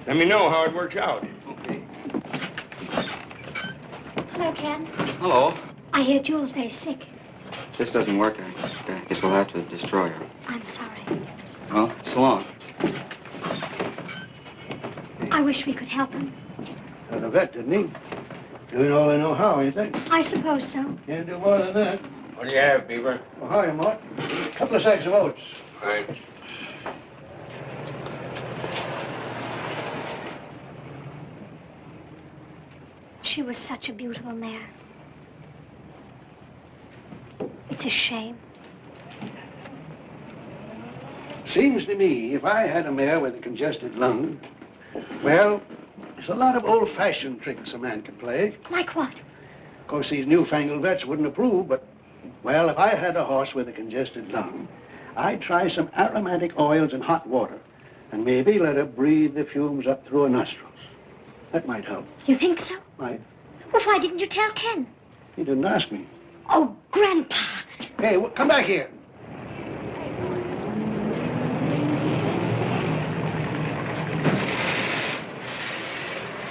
Let me know how it works out. Okay. Hello, Ken. Hello. I hear Jewel's very sick. This doesn't work. I guess we'll have to destroy her. I'm sorry. Well, so long. I wish we could help him. Had a vet, didn't he? Doing all I know how, you think? I suppose so. Can't do more than that. What do you have, Beaver? Well, hi, Mort. A couple of sacks of oats. Thanks. She was such a beautiful mare. It's a shame. Seems to me, if I had a mare with a congested lung, well, there's a lot of old-fashioned tricks a man can play. Like what? Of course, these newfangled vets wouldn't approve, but, well, if I had a horse with a congested lung, I'd try some aromatic oils in hot water and maybe let her breathe the fumes up through her nostrils. That might help. You think so? Might. Well, why didn't you tell Ken? He didn't ask me. Oh, Grandpa. Hey, come back here.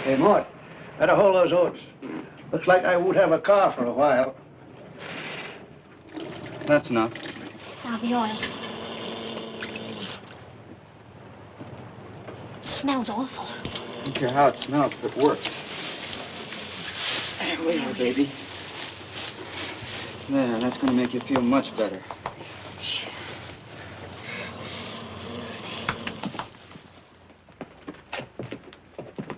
Hey, Mort, better hold those oats. Looks like I won't have a car for a while. That's enough. Now the oil. Smells awful. I don't care how it smells if it works. There we are, baby. There, that's going to make you feel much better.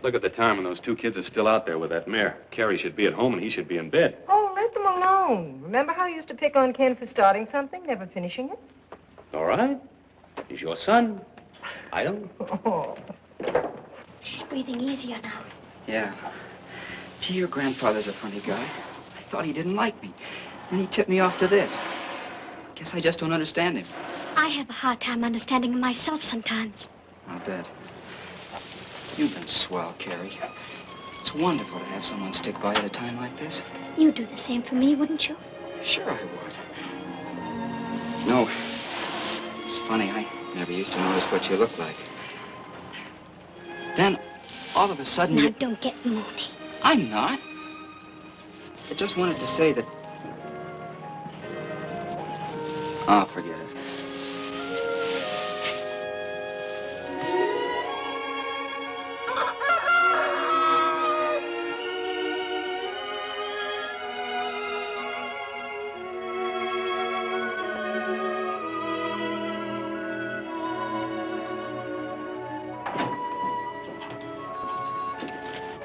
Look at the time, and those two kids are still out there with that mare. Carrie should be at home, and he should be in bed. Oh, let them alone. Remember how you used to pick on Ken for starting something, never finishing it? All right. He's your son. I don't. Oh. She's breathing easier now. Yeah. Gee, your grandfather's a funny guy. I thought he didn't like me. And he tipped me off to this. Guess I just don't understand him. I have a hard time understanding him myself sometimes. I'll bet. You've been swell, Carrie. It's wonderful to have someone stick by at a time like this. You'd do the same for me, wouldn't you? Sure I would. No. It's funny, I never used to notice what you look like. Then, all of a sudden Now, don't get moody. I'm not. I just wanted to say that... Oh, forget it.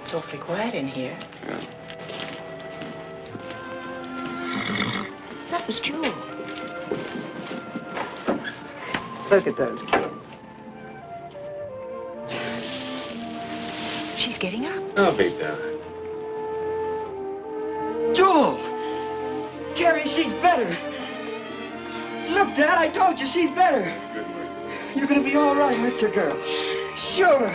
It's awfully quiet in here. Yeah. That was Jewel. Look at those kids. She's getting up. I'll be down. Jewel! Carrie, she's better. Look, Dad, I told you she's better. That's good work. You're gonna be all right, aren't you, girl? Sure.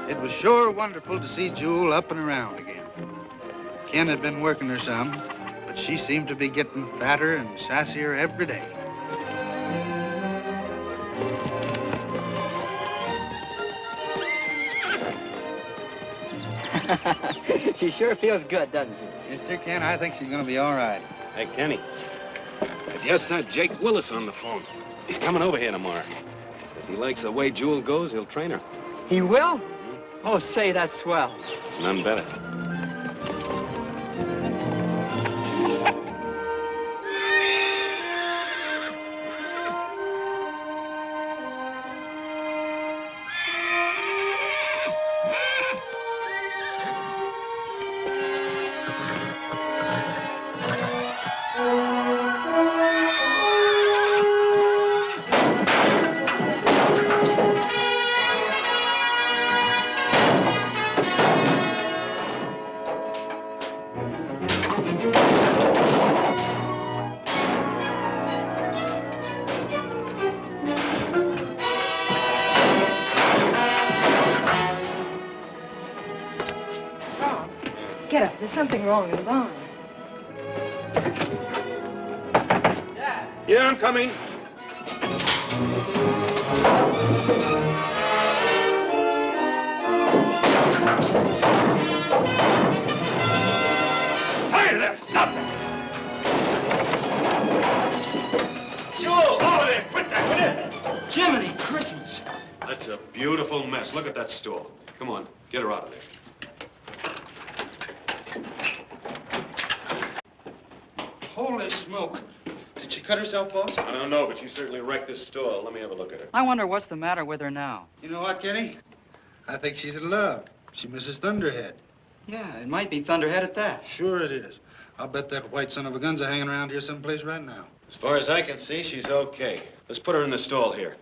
It was sure wonderful to see Jewel up and around again. Ken had been working her some, but she seemed to be getting fatter and sassier every day. She sure feels good, doesn't she? Yes, sir, Ken, I think she's gonna be all right. Hey, Kenny. I just had Jake Willis on the phone. He's coming over here tomorrow. If he likes the way Jewel goes, he'll train her. He will? Oh, say, that's swell. It's none better. Get up. There's something wrong in the barn. Yeah, I'm coming. Hi there! Stop that! Joel! Oh, there! Quit that, will you? Jiminy Christmas. That's a beautiful mess. Look at that stool. Come on, get her out of there. Holy smoke. Did she cut herself, boss? I don't know, but she certainly wrecked this stall. Let me have a look at her. I wonder what's the matter with her now. You know what, Kenny? I think she's in love. She misses Thunderhead. Yeah, it might be Thunderhead at that. Sure it is. I'll bet that white son of a gun's hanging around here someplace right now. As far as I can see, she's okay. Let's put her in the stall here.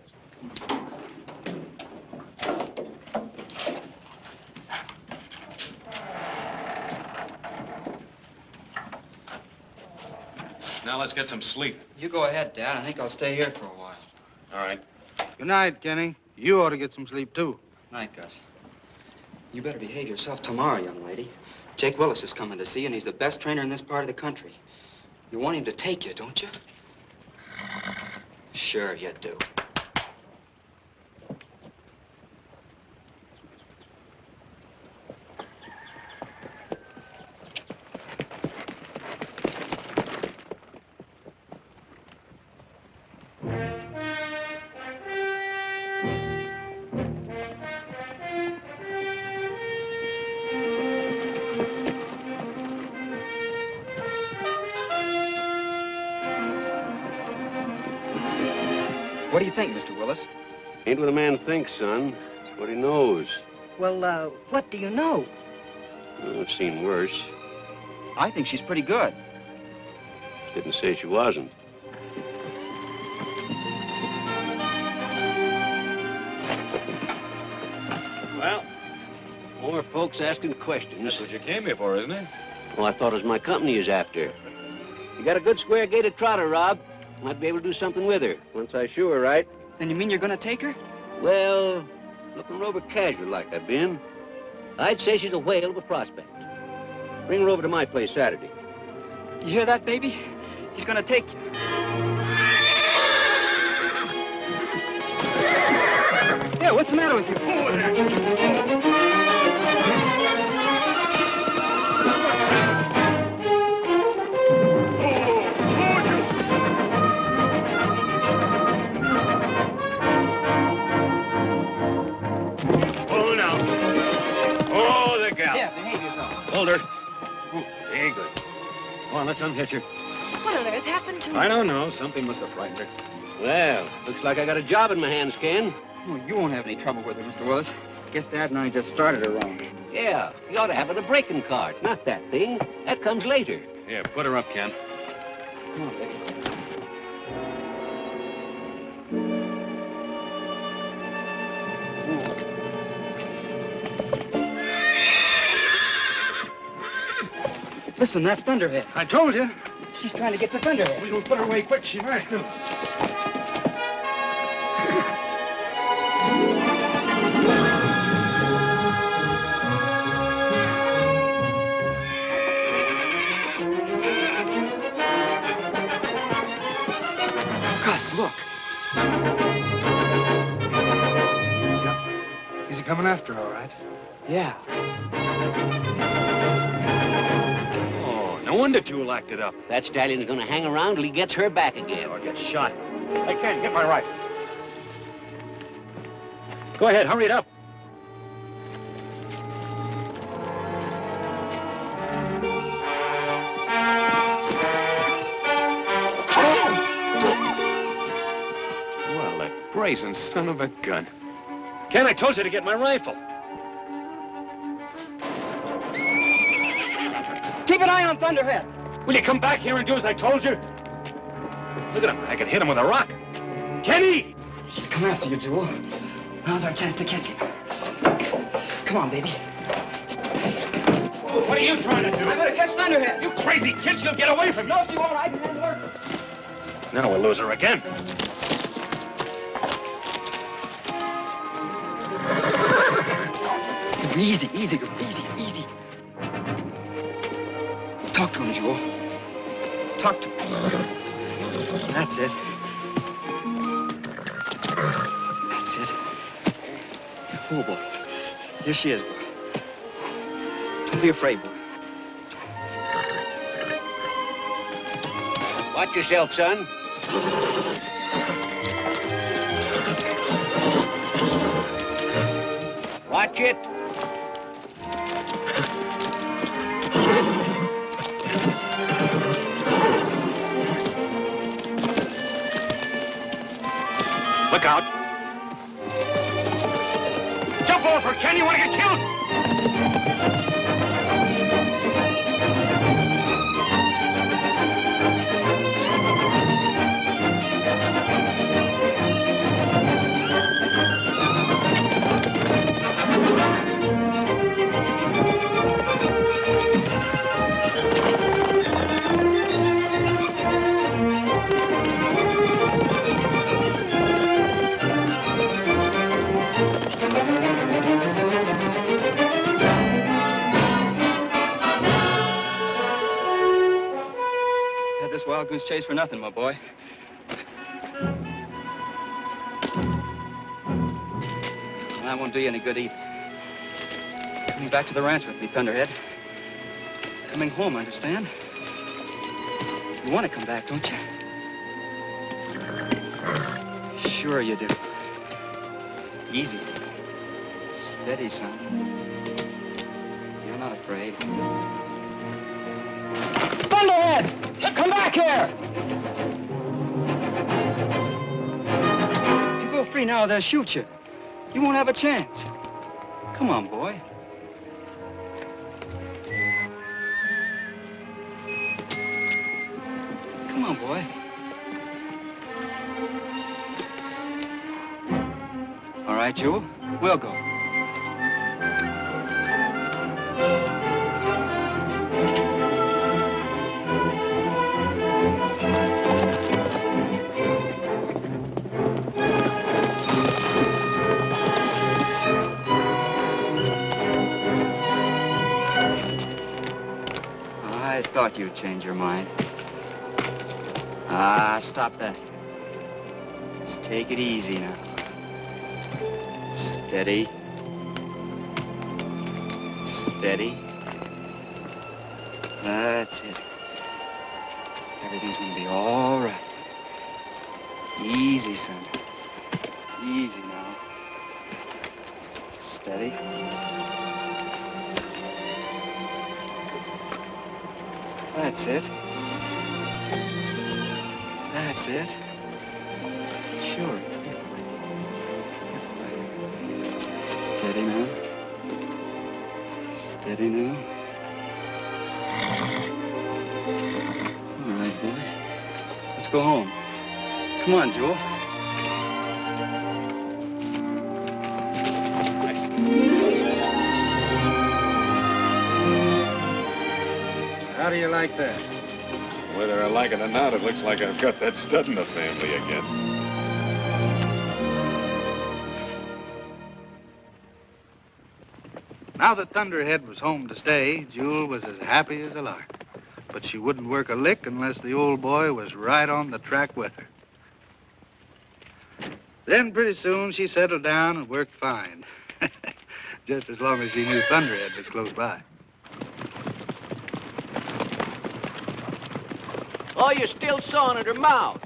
Now let's get some sleep. You go ahead, Dad. I think I'll stay here for a while. All right. Good night, Kenny. You ought to get some sleep, too. Night, Gus. You better behave yourself tomorrow, young lady. Jake Willis is coming to see you, and he's the best trainer in this part of the country. You want him to take you, don't you? Sure you do. What do you think, Mr. Willis? Ain't what a man thinks, son. It's what he knows. Well, what do you know? I've seen worse. I think she's pretty good. Didn't say she wasn't. Well, more folks asking questions. That's what you came here for, isn't it? Well, I thought it was my company is after. You got a good square-gated trotter, Rob. Might be able to do something with her, once I show her right. Then you mean you're gonna take her? Well, looking her over casual like I've been, I'd say she's a whale of a prospect. Bring her over to my place Saturday. You hear that, baby? He's gonna take you. Yeah, what's the matter with you? Yeah, behave yourself. Hold her. Very good. Come on, let's unhitch her. What on earth happened to her? I don't know. Something must have frightened her. Well, looks like I got a job in my hands, Ken. Oh, you won't have any trouble with her, Mr. Willis. Guess Dad and I just started her wrong. Yeah, you ought to have it a breaking card, not that thing. That comes later. Here, put her up, Ken. Come on, baby. Listen, that's Thunderhead. I told you. She's trying to get to Thunderhead. We don't put her away quick, she might. Gus, look. Yep. Is he coming after her, all right? Yeah. No wonder Jewel acted up. That stallion's gonna hang around till he gets her back again. Or get shot. Hey, Ken, get my rifle. Go ahead, hurry it up. Well, that brazen son of a gun. Ken, I told you to get my rifle. Keep an eye on Thunderhead. Will you come back here and do as I told you? Look at him. I can hit him with a rock. Kenny! He's come after you, Jewel. Now's our chance to catch him. Come on, baby. What are you trying to do? I'm gonna catch Thunderhead. You crazy kid, she'll get away from you. No, she won't. I can handle her. Now we'll lose her again. Easy, easy, girl. Easy, easy. Talk to him, Jewel. Talk to him. That's it. That's it. Oh, boy. Here she is, boy. Don't be afraid, boy. Watch yourself, son. Watch it. Look out. Jump over, Ken. You want to get killed? This wild goose chase for nothing, my boy. And that won't do you any good either. Coming back to the ranch with me, Thunderhead. Coming home, understand? You want to come back, don't you? Sure you do. Easy. Steady, son. You're not afraid. Thunderhead! Come back here! If you go free now, they'll shoot you. You won't have a chance. Come on, boy. Come on, boy. All right, Jewel. We'll go. I thought you'd change your mind. Ah, stop that. Just take it easy now. Steady. Steady. That's it. Everything's gonna be all right. Easy, son. Easy now. Steady. That's it. That's it. Sure. Steady now. Steady now. All right, boy. Let's go home. Come on, Jewel. How do you like that? Whether I like it or not, it looks like I've got that stud in the family again. Now that Thunderhead was home to stay, Jewel was as happy as a lark. But she wouldn't work a lick unless the old boy was right on the track with her. Then pretty soon she settled down and worked fine. Just as long as she knew Thunderhead was close by. Oh, you're still sawing at her mouth.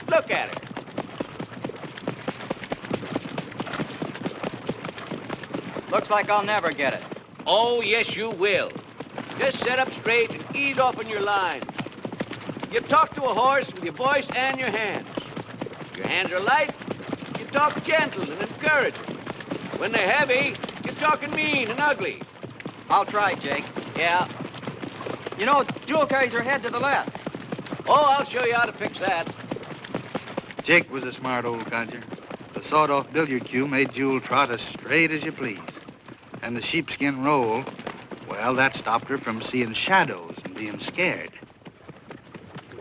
Look at her. Looks like I'll never get it. Oh, yes, you will. Just set up straight and ease off on your lines. You talk to a horse with your voice and your hands. If your hands are light, you talk gentle and encouraging. When they're heavy, you're talking mean and ugly. I'll try, Jake. Yeah. You know, Jewel carries her head to the left. Oh, I'll show you how to fix that. Jake was a smart old codger. The sawed-off billiard cue made Jewel trot as straight as you please. And the sheepskin roll, well, that stopped her from seeing shadows and being scared.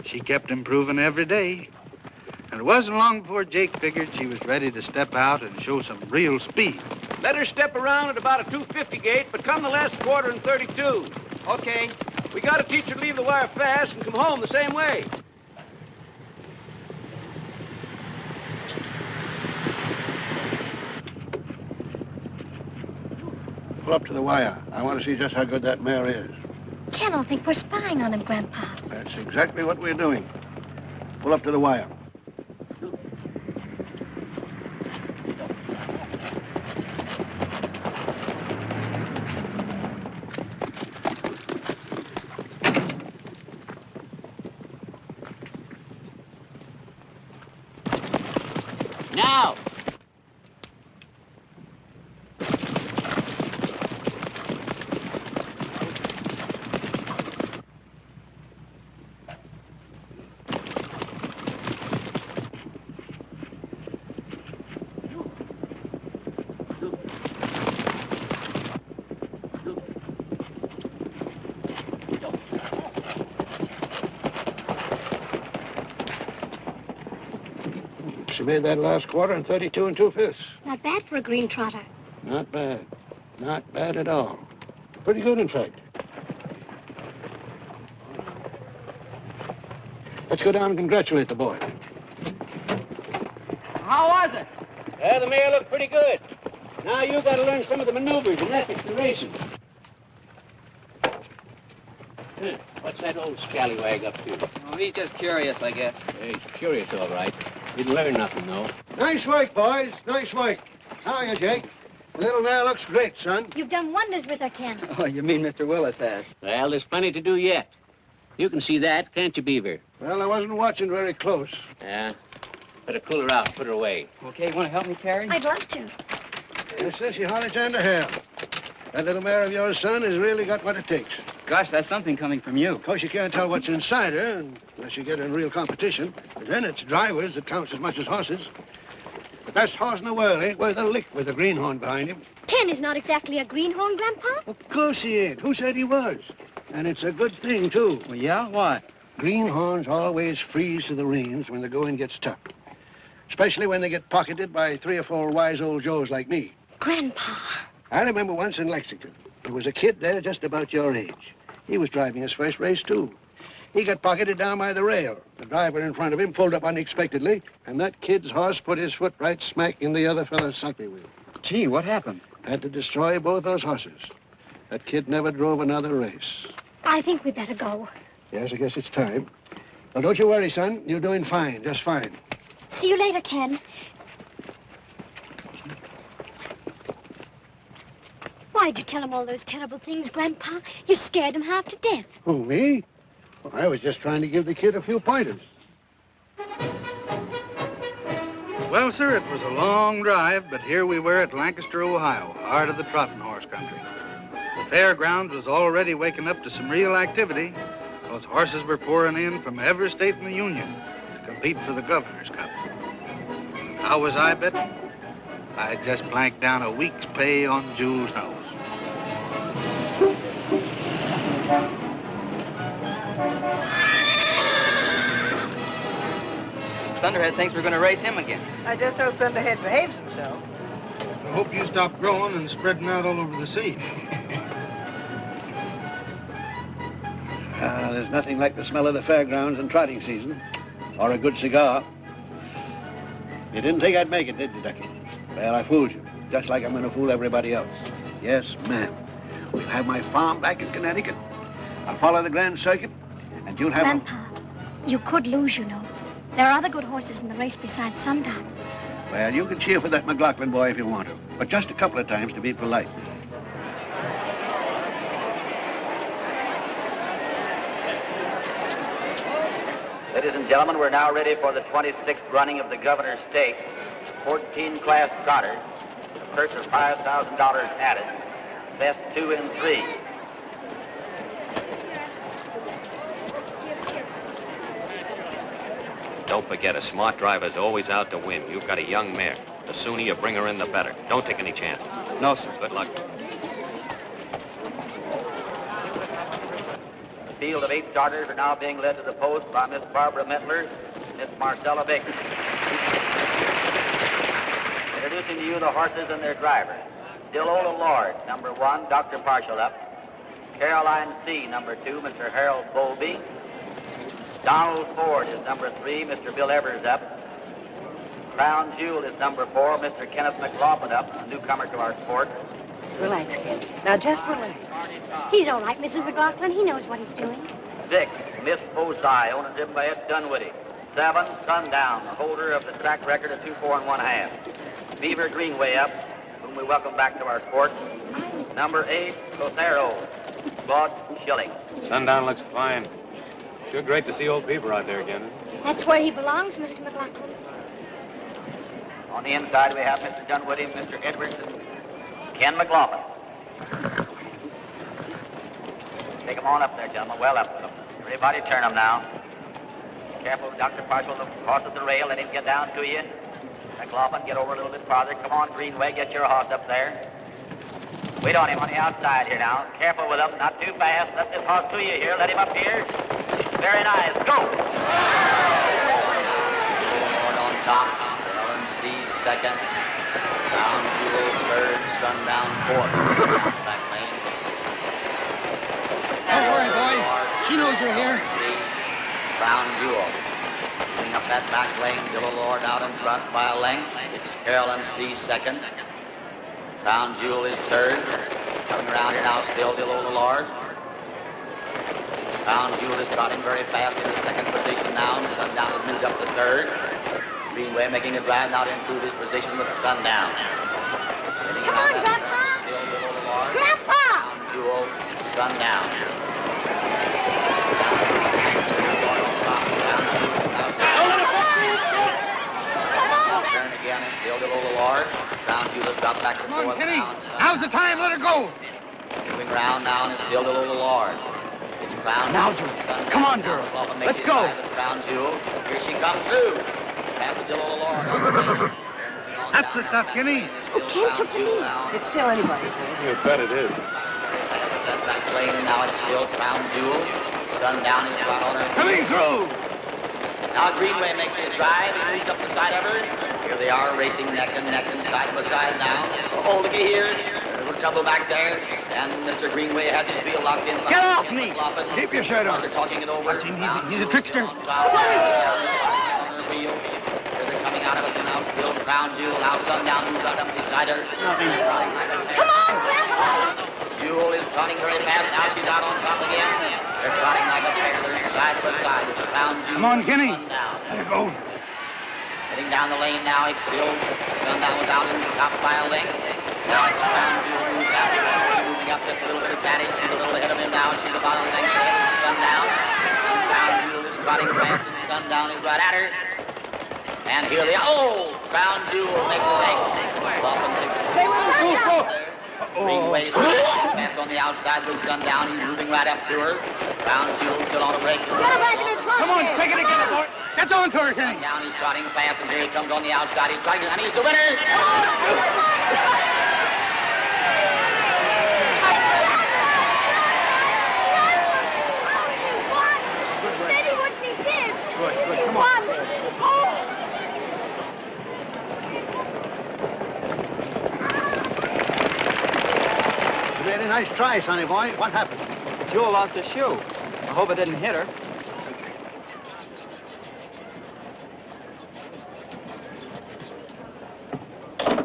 She kept improving every day. And it wasn't long before Jake figured she was ready to step out and show some real speed. Let her step around at about a 250 gait, but come the last quarter in 32. Okay. We gotta teach her to leave the wire fast and come home the same way. Pull up to the wire. I want to see just how good that mare is. Ken will think we're spying on him, Grandpa. That's exactly what we're doing. Pull up to the wire. Now! She made that last quarter in 32 2/5. Not bad for a green trotter. Not bad. Not bad at all. Pretty good, in fact. Let's go down and congratulate the boy. How was it? The mare looked pretty good. Now you gotta learn some of the maneuvers and ethics of racing. What's that old scallywag up to? Oh, he's just curious, I guess. He's curious, all right. Didn't learn nothing, though. Nice work, boys. Nice work. How are you, Jake? The little mare looks great, son. You've done wonders with her, Ken. Oh, you mean Mr. Willis has? Well, there's plenty to do yet. You can see that, can't you, Beaver? Well, I wasn't watching very close. Yeah. Better cool her out, put her away. Okay, you want to help me, Carrie? I'd like to. Yes, sir, you Alexander Hale. That little mare of yours, son, has really got what it takes. Gosh, that's something coming from you. Of course, you can't tell what's inside her unless you get in real competition. But then it's drivers that counts as much as horses. The best horse in the world ain't worth a lick with a greenhorn behind him. Ken is not exactly a greenhorn, Grandpa. Of course he ain't. Who said he was? And it's a good thing, too. Well, yeah? Why? Greenhorns always freeze to the reins when the going gets tough. Especially when they get pocketed by 3 or 4 wise old Joes like me. Grandpa. I remember once in Lexington, there was a kid there just about your age. He was driving his first race, too. He got pocketed down by the rail. The driver in front of him pulled up unexpectedly, and that kid's horse put his foot right smack in the other fellow's suckling wheel. Gee, what happened? Had to destroy both those horses. That kid never drove another race. I think we better go. Yes, I guess it's time. Well, don't you worry, son. You're doing fine, just fine. See you later, Ken. Why'd you tell him all those terrible things, Grandpa? You scared him half to death. Who, me? Well, I was just trying to give the kid a few pointers. Well, sir, it was a long drive, but here we were at Lancaster, Ohio, heart of the trotting horse country. The fairgrounds was already waking up to some real activity. Those horses were pouring in from every state in the Union to compete for the Governor's Cup. How was I betting? I just blanked down a week's pay on Jules' nose. Thunderhead thinks we're going to race him again. I just hope Thunderhead behaves himself. I hope you stop growing and spreading out all over the seat. There's nothing like the smell of the fairgrounds in trotting season, or a good cigar. You didn't think I'd make it, did you, Ducky? Well, I fooled you, just like I'm going to fool everybody else. Yes, ma'am. We'll have my farm back in Connecticut. I'll follow the Grand Circuit, and you'll have... Grandpa, you could lose, you know. There are other good horses in the race besides Sundown. Well, you can cheer for that McLaughlin boy if you want to, but just a couple of times to be polite. Ladies and gentlemen, we're now ready for the 26th running of the Governor's Stakes. 14 class trotters. A purse of $5,000 added. Best 2 and 3. Don't forget, a smart driver's always out to win. You've got a young mare. The sooner you bring her in, the better. Don't take any chances. No, sir. Good luck. A field of 8 starters are now being led to the post by Miss Barbara Mettler, Miss Marcella Baker. Introducing to you the horses and their drivers. Still Ola Lord, number 1, Dr. Partial up. Caroline C, number 2, Mr. Harold Bowlby. Donald Ford is number 3, Mr. Bill Evers up. Crown Jewel is number 4, Mr. Kenneth McLaughlin up, a newcomer to our sport. Relax, kid. Now, just relax. He's all right, Mrs. McLaughlin. He knows what he's doing. 6, Miss Bozai, owned and driven by Ed Dunwoody. 7, Sundown, the holder of the track record of 2, 4, and 1/2. Beaver Greenway up, whom we welcome back to our sport. Number 8, Lothero, Claude Schilling. Sundown looks fine. Sure great to see old Beaver out there again. That's where he belongs, Mr. McLaughlin. On the inside, we have Mr. Dunwoody, Mr. Edwards, and Ken McLaughlin. Take them on up there, gentlemen. Well up. Everybody turn them now. Be careful, Dr. Parshall crosses the rail. Let him get down to you. McLaughlin, get over a little bit farther. Come on, Greenway. Get your horse up there. Wait on him on the outside here now. Careful with him. Not too fast. Let this horse to you here. Let him up here. Very nice. Go! Lord on top. Ellen C second. Crown Jewel third. Sundown fourth. Back lane. Don't worry, boy. She knows you're here. Crown Jewel. Moving up that back lane, Dillo Lord out in front by a length. It's Carolyn C second. Crown Jewel is third. Coming around here now, still Dillo Lord. Crown Jewel is trotting very fast in the second position now, and Sundown has moved up to third. Greenway making a drive now to improve his position with Sundown. Come on, Grandpa! Still Dillo Lord. Grandpa! Crown Jewel, Sundown. Turn again and still Dillo Lord. Crown Jewel has dropped back to Come on, fourth. Kenny. Now, Now's the time. Let her go. Moving round now and it's still Dillo Lord. It's Crown Now, Jewel. Jewel. Come on, girl. Let's go. Crown Jewel. Here she comes through. Passes Dillo Lord. That's the stuff, Kenny. Oh, Ken took the lead. It's still anybody's race. You bet it is. That back lane and now it's still Crown Jewel. Sundown is right on her. Coming through. Now Greenway makes a drive. He moves up the side of her. Here they are racing neck and side by side now. Oh, looky here. A little trouble back there. And Mr. Greenway has his wheel locked in. Get off me. Keep your shirt on. They're talking it over. He's a trickster. On her wheel. Here they're coming out of it now. Still Crown Jewel. Now Sundown moves right up beside her. Come on, Grandpa! Jewel is trotting very fast. Now she's out on top again. They're trotting like a pair. They're side by side. It's Crown Jewel. Come on, Kenny. Sundown. Let her go. Heading down the lane now, it's still Sundown was out in the top by a length. Now it's Crown Jewel moves out. Moving up just a little bit of advantage. She's a little ahead of him now. She's about a length ahead of Sundown. Crown Jewel is trotting fast and Sundown is right at her. And here they are. Oh! Crown Jewel makes a leg. Laughlin takes it. Greenway is fast on the outside with Sundown. He's moving right up to her. Crown Jewel still on a break. Come on, take it again, boy. That's on to her, Kenny. Sundown, he's trotting fast, and here he comes on the outside. He's trying to, and he's the winner. He said he wouldn't be dead. Good. He Come won. on. You made a nice try, sonny boy. What happened? Jewel lost her shoe. I hope it didn't hit her.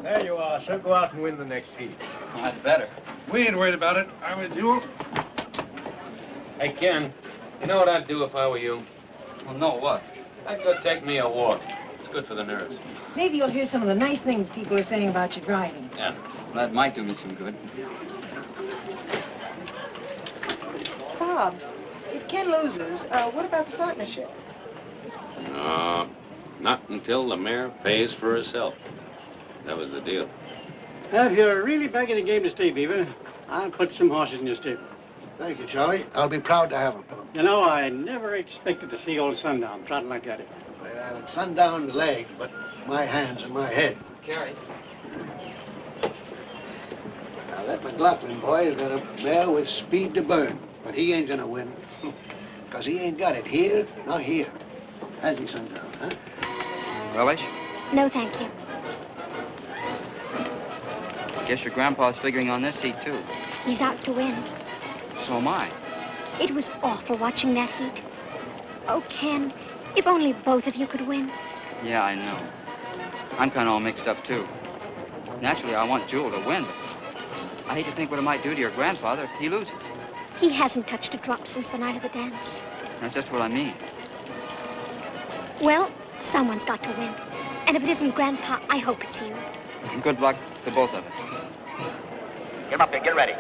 There you are. So go out and win the next heat. I'd better. We ain't worried about it. I'm with you. Hey, Ken, you know what I'd do if I were you? Well, no, what? I'd go take me a walk. It's good for the nerves. Maybe you'll hear some of the nice things people are saying about your driving. Yeah. That might do me some good. Bob, if Ken loses, what about the partnership? No, not until the mare pays for herself. That was the deal. Now, if you're really back in the game to stay, Beaver, I'll put some horses in your stable. Thank you, Charlie. I'll be proud to have them. You know, I never expected to see old Sundown trotting like that. Well, Sundown's legs, but my hands and my head. Carrie. Now, that McLaughlin boy has got a mare with speed to burn, but he ain't gonna win. Because he ain't got it here, nor here. Has he, Sundown, huh? Relish? No, thank you. Guess your grandpa's figuring on this seat, too. He's out to win. So am I. It was awful watching that heat. Oh, Ken, if only both of you could win. Yeah, I know. I'm kind of all mixed up, too. Naturally, I want Jewel to win, but I hate to think what it might do to your grandfather if he loses. He hasn't touched a drop since the night of the dance. That's just what I mean. Well, someone's got to win. And if it isn't Grandpa, I hope it's you. Good luck to both of us. Get 'em up here, get ready.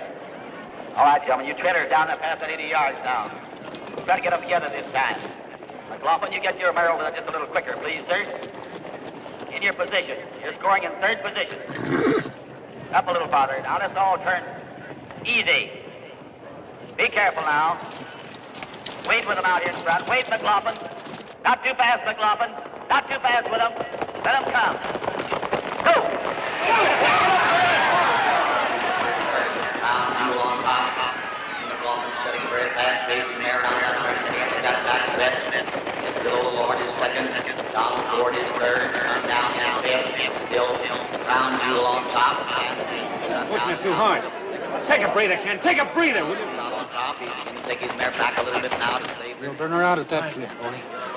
All right, gentlemen, you trailers down there past that 80 yards now. Try to get up together this time. McLaughlin, you get your mare over there just a little quicker, please, sir. In your position. You're scoring in third position. Up a little farther. Now let's all turn easy. Be careful now. Wait with them out here in front. Wait, McLaughlin. Not too fast, McLaughlin. Not too fast with them. Let them come. Go! Jewel on top. McLaughlin setting a very fast pace. He's mare around that turn, getting up that back stretch. Miss Bill Lord is second. Donald Ford is third. Sundown is fifth. Still Crown Jewel on top. And Pushing it too hard. Take a breather, Ken. Take a breather, will you? Not on top. He's going to take his mare back a little bit now to save You'll burn her out at that clip, boy.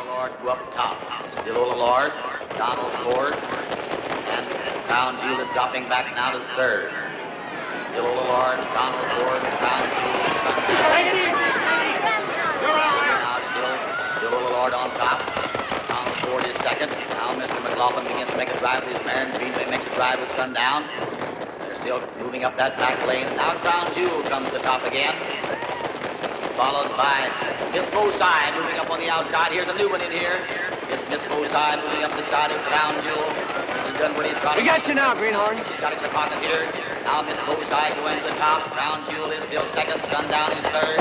Lord go up top. Still Lord. Donald Ford. And Crown Jewel is dropping back now to third. Still Lord, Donald Ford, Crown Jewel, Sundown. Take it easy. You're all right. Now still Lord on top. Donald Ford is second. Now Mr. McLaughlin begins to make a drive with his mare, and Greenway makes a drive with Sundown. They're still moving up that back lane. And now Crown Jewel comes to the top again. Followed by Miss Bosai moving up on the outside. Here's a new one in here. It's Miss Bosai moving up the side of Crown Jewel. Mr. Dunwoody trotting. We got you now, Greenhorn. She's got it in the pocket here. Now Miss Bosai going to the top. Crown Jewel is still second. Sundown is third.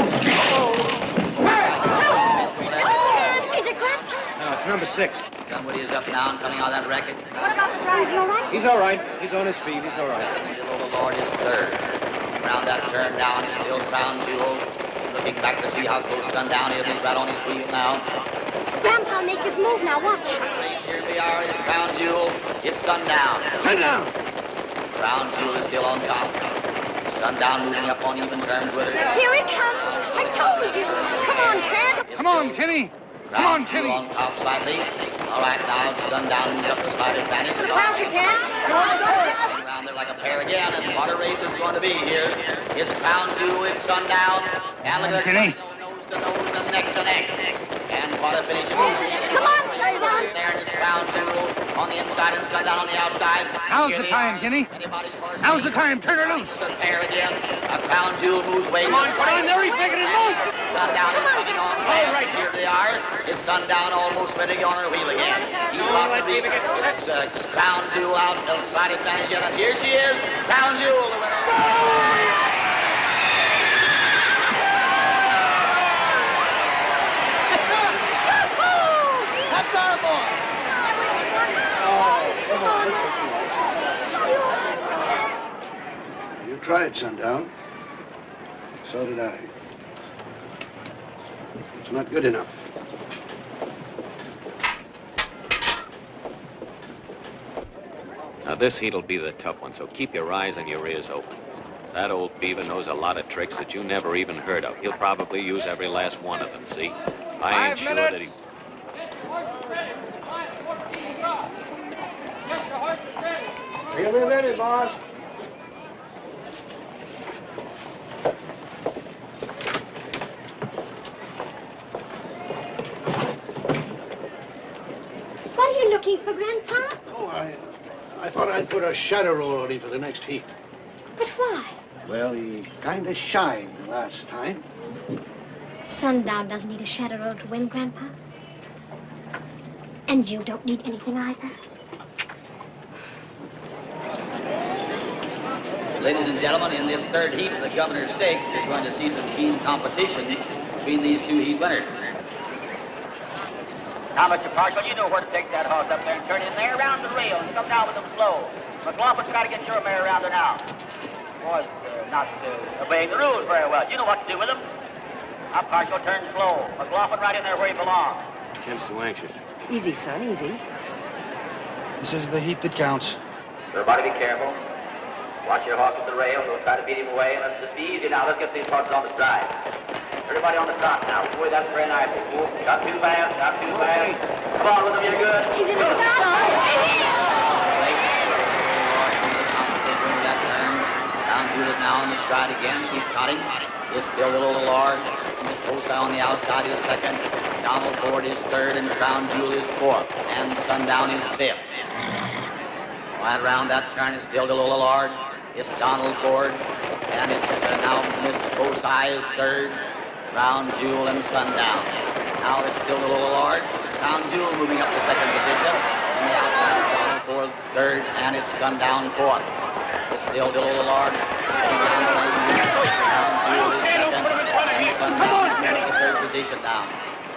Is it Grandpa? No, it's number 6. Dunwoody is up now and coming out of that wreckage. What about the prize? Is he all right? He's all right. He's on his feet. He's all right. Second, the Lord is third. Around that turn down is still Crown Jewel. Looking back to see how close Sundown is, and he's right on his wheel now. Grandpa, make his move now. Watch. Race, here we are. It's Crown Jewel. It's Sundown. Sundown! Crown Jewel is still on top. Sundown moving up on even terms with her. Here it comes. I told you. Come on, Ken. Come on, Kenny. Come on, Kenny. On top slightly. All right, now Sundown moves up the slight advantage. Pass you, Ken. Around there like a pair again, and what a race is going to be here. It's Crown Jewel, it's Sundown. And look at Kenny. Nose to nose and neck to neck. And what a finish. Come on, Sundown. There is Crown Jewel on the inside and Sundown on the outside. Now's the time, Kenny. Now's the time. Turn her loose. It's a pair again. A Crown Jewel moves way. Come on, put on there. He's making his move. Sundown is coming on. All right. Here they are. Is Sundown almost ready to go on her wheel again? He's about to reach. It's Crown Jewel out. Slight advantage yet. And here she is. Crown Jewel, the winner. That's our boy! You tried, Sundown. So did I. It's not good enough. Now, this heat'll be the tough one, so keep your eyes and your ears open. That old beaver knows a lot of tricks that you never even heard of. He'll probably use every last one of them, see? I ain't sure that he... He'll be ready, boss. What are you looking for, Grandpa? Oh, I thought I'd put a shadow roll on him for the next heat. But why? Well, he kind of shined the last time. Sundown doesn't need a shadow roll to win, Grandpa. And you don't need anything either. Ladies and gentlemen, in this third heat of the Governor's Stake, you're going to see some keen competition between these two heat winners. Now, Mr. Parshall, you know where to take that horse up there and turn in there around the rail and come down with them slow. McLaughlin, try to get your mare around there now. Boy's not obeying the rules very well. You know what to do with him. Now, Parshall, turn slow. McLaughlin right in there where he belongs. Ken's too anxious. Easy, son, easy. This is the heat that counts. Everybody be careful. Watch your horse at the rail. Don't try to beat him away. Let's just be easy now. Let's get these horses on the side. Everybody on the top now. Boy, that's very nice. Not too fast, not too fast. Come on, with him, you're good. He's in the stop. Crown Jewel is now on the stride again. She's trotting. Is still Little Lord. Miss Wholesome on the outside is second. Donald Ford is third, and Crown Jewel is fourth. And Sundown is fifth. Right around that turn is still Little Lord. It's Donald Ford. And it's now Miss Wholesome is third. Crown Jewel and Sundown. Now it's still Little Lord. Crown Jewel moving up to second position. On the outside is Donald Ford third, and it's Sundown fourth. It's still Little Lord. Crown Jewel is second, and Sundown in the third position now.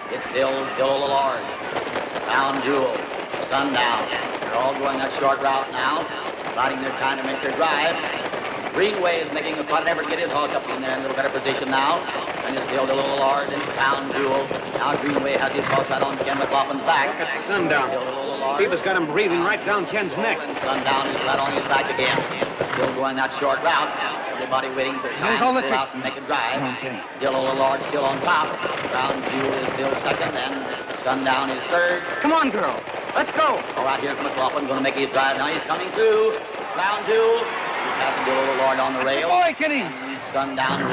It's still Little Lord. Crown Jewel, Sundown. They're all going that short route now, biding their time to make their drive. Greenway is making quite an effort to get his horse up in there in a little better position now. And it's still Little Lord and Crown Jewel. Now Greenway has his horse right on Ken McLaughlin's back. Look at Sundown. Beaver's got him breathing right down Ken's neck. And Sundown is right on his back again. Still going that short route. Everybody waiting for time to pull out and make a drive. Little Lord still on top. Crown Jewel is still second, and Sundown is third. Come on, girl. Let's go. All right, here's McLaughlin going to make his drive. Now he's coming through. Crown Jewel. Passing Little Lord on the rail. Boy, Kenny. Sundown.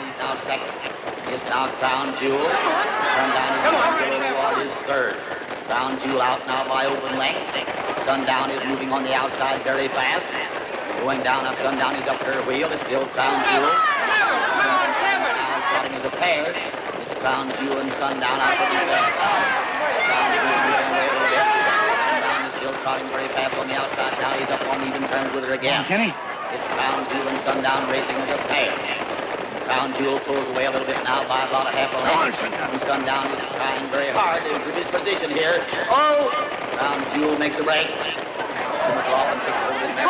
He's now second. It's now Crown Jewel. Sundown is second. Little Lord is third. Crown Jewel out now by open length. Sundown is moving on the outside very fast. Going down now, Sundown is up her wheel. It's still Crown Jewel. Now trotting as a pair. It's Crown Jewel and Sundown out for themselves. Crown Jewel moving away a little bit. Sundown is still trotting very fast on the outside. Now he's up on even terms with her again. Kenny. It's Crown Jewel and Sundown racing as a pair. Crown Jewel pulls away a little bit now by about a half a length. And Sundown is trying very hard to improve his position here. Oh! Crown Jewel makes a break. Mr. McLaughlin picks over his neck.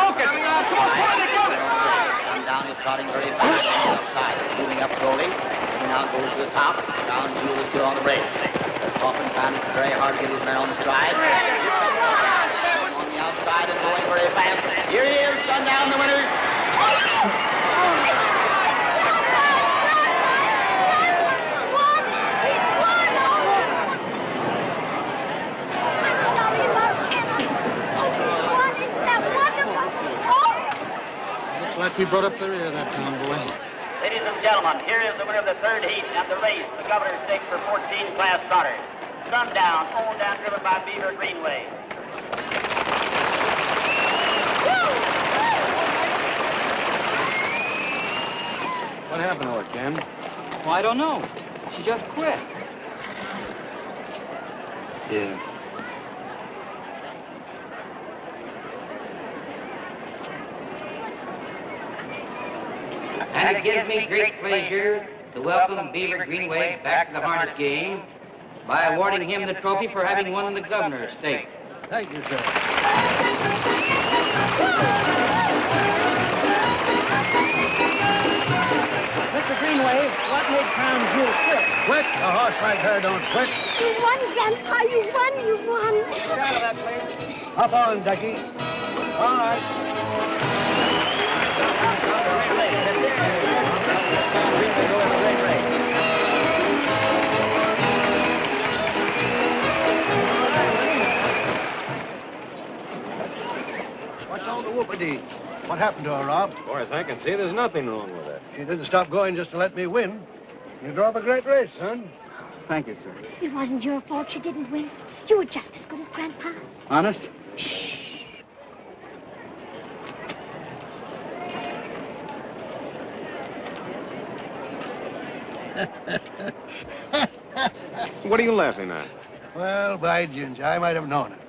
Sundown is trotting very fast on the outside, moving up slowly. He now goes to the top. Crown Jewel is still on the break. McLaughlin trying very hard to get his mare on the stride. On the outside and going very fast. Here he is, Sundown, the winner. Looks like we brought up the rear that time, boy. Ladies and gentlemen, here is the winner of the third heat and the race, the Governor's Stakes for 14 class starters. Sundown, owned and driven by Beaver Greenway. What happened to her, Ken? Well, I don't know. She just quit. Yeah. And it gives me great pleasure to welcome Beaver Greenway back to the harness game by awarding him the trophy for having won the Governor's Stake. Thank you, sir. Mr. Greenway, what made Crown Jewel quit? Quit? A horse like her don't quit. You won, Grandpa. You won. You won. Get out of that place. Hop on, Ducky. All right. What's all the whoopity? What happened to her, Rob? As far as I can see, there's nothing wrong with her. She didn't stop going just to let me win. You drove a great race, son. Thank you, sir. It wasn't your fault she didn't win. You were just as good as Grandpa. Honest? What are you laughing at? Well, by ginger, I might have known it.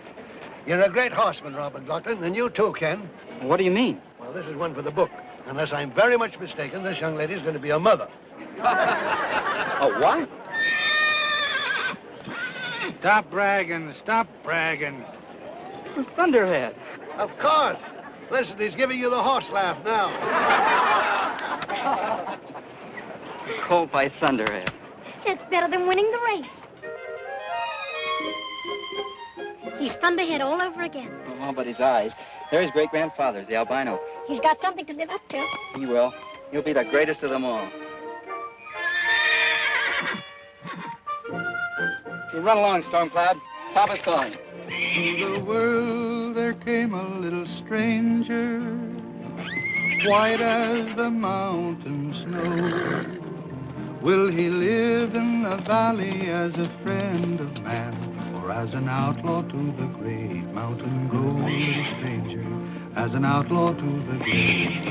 You're a great horseman, Robert McLaughlin, and you too, Ken. What do you mean? Well, this is one for the book. Unless I'm very much mistaken, this young lady's going to be a mother. A what? Stop bragging. Stop bragging. Thunderhead. Of course. Listen, he's giving you the horse laugh now. Colt by Thunderhead. That's better than winning the race. He's Thunderhead all over again. Oh, but his eyes. They're his great-grandfather's, the albino. He's got something to live up to. He will. He'll be the greatest of them all. You run along, Stormcloud. Papa's calling. To the world there came a little stranger, white as the mountain snow. Will he live in the valley as a friend of man, or as an outlaw to the great mountain go? Little stranger, as an outlaw to the great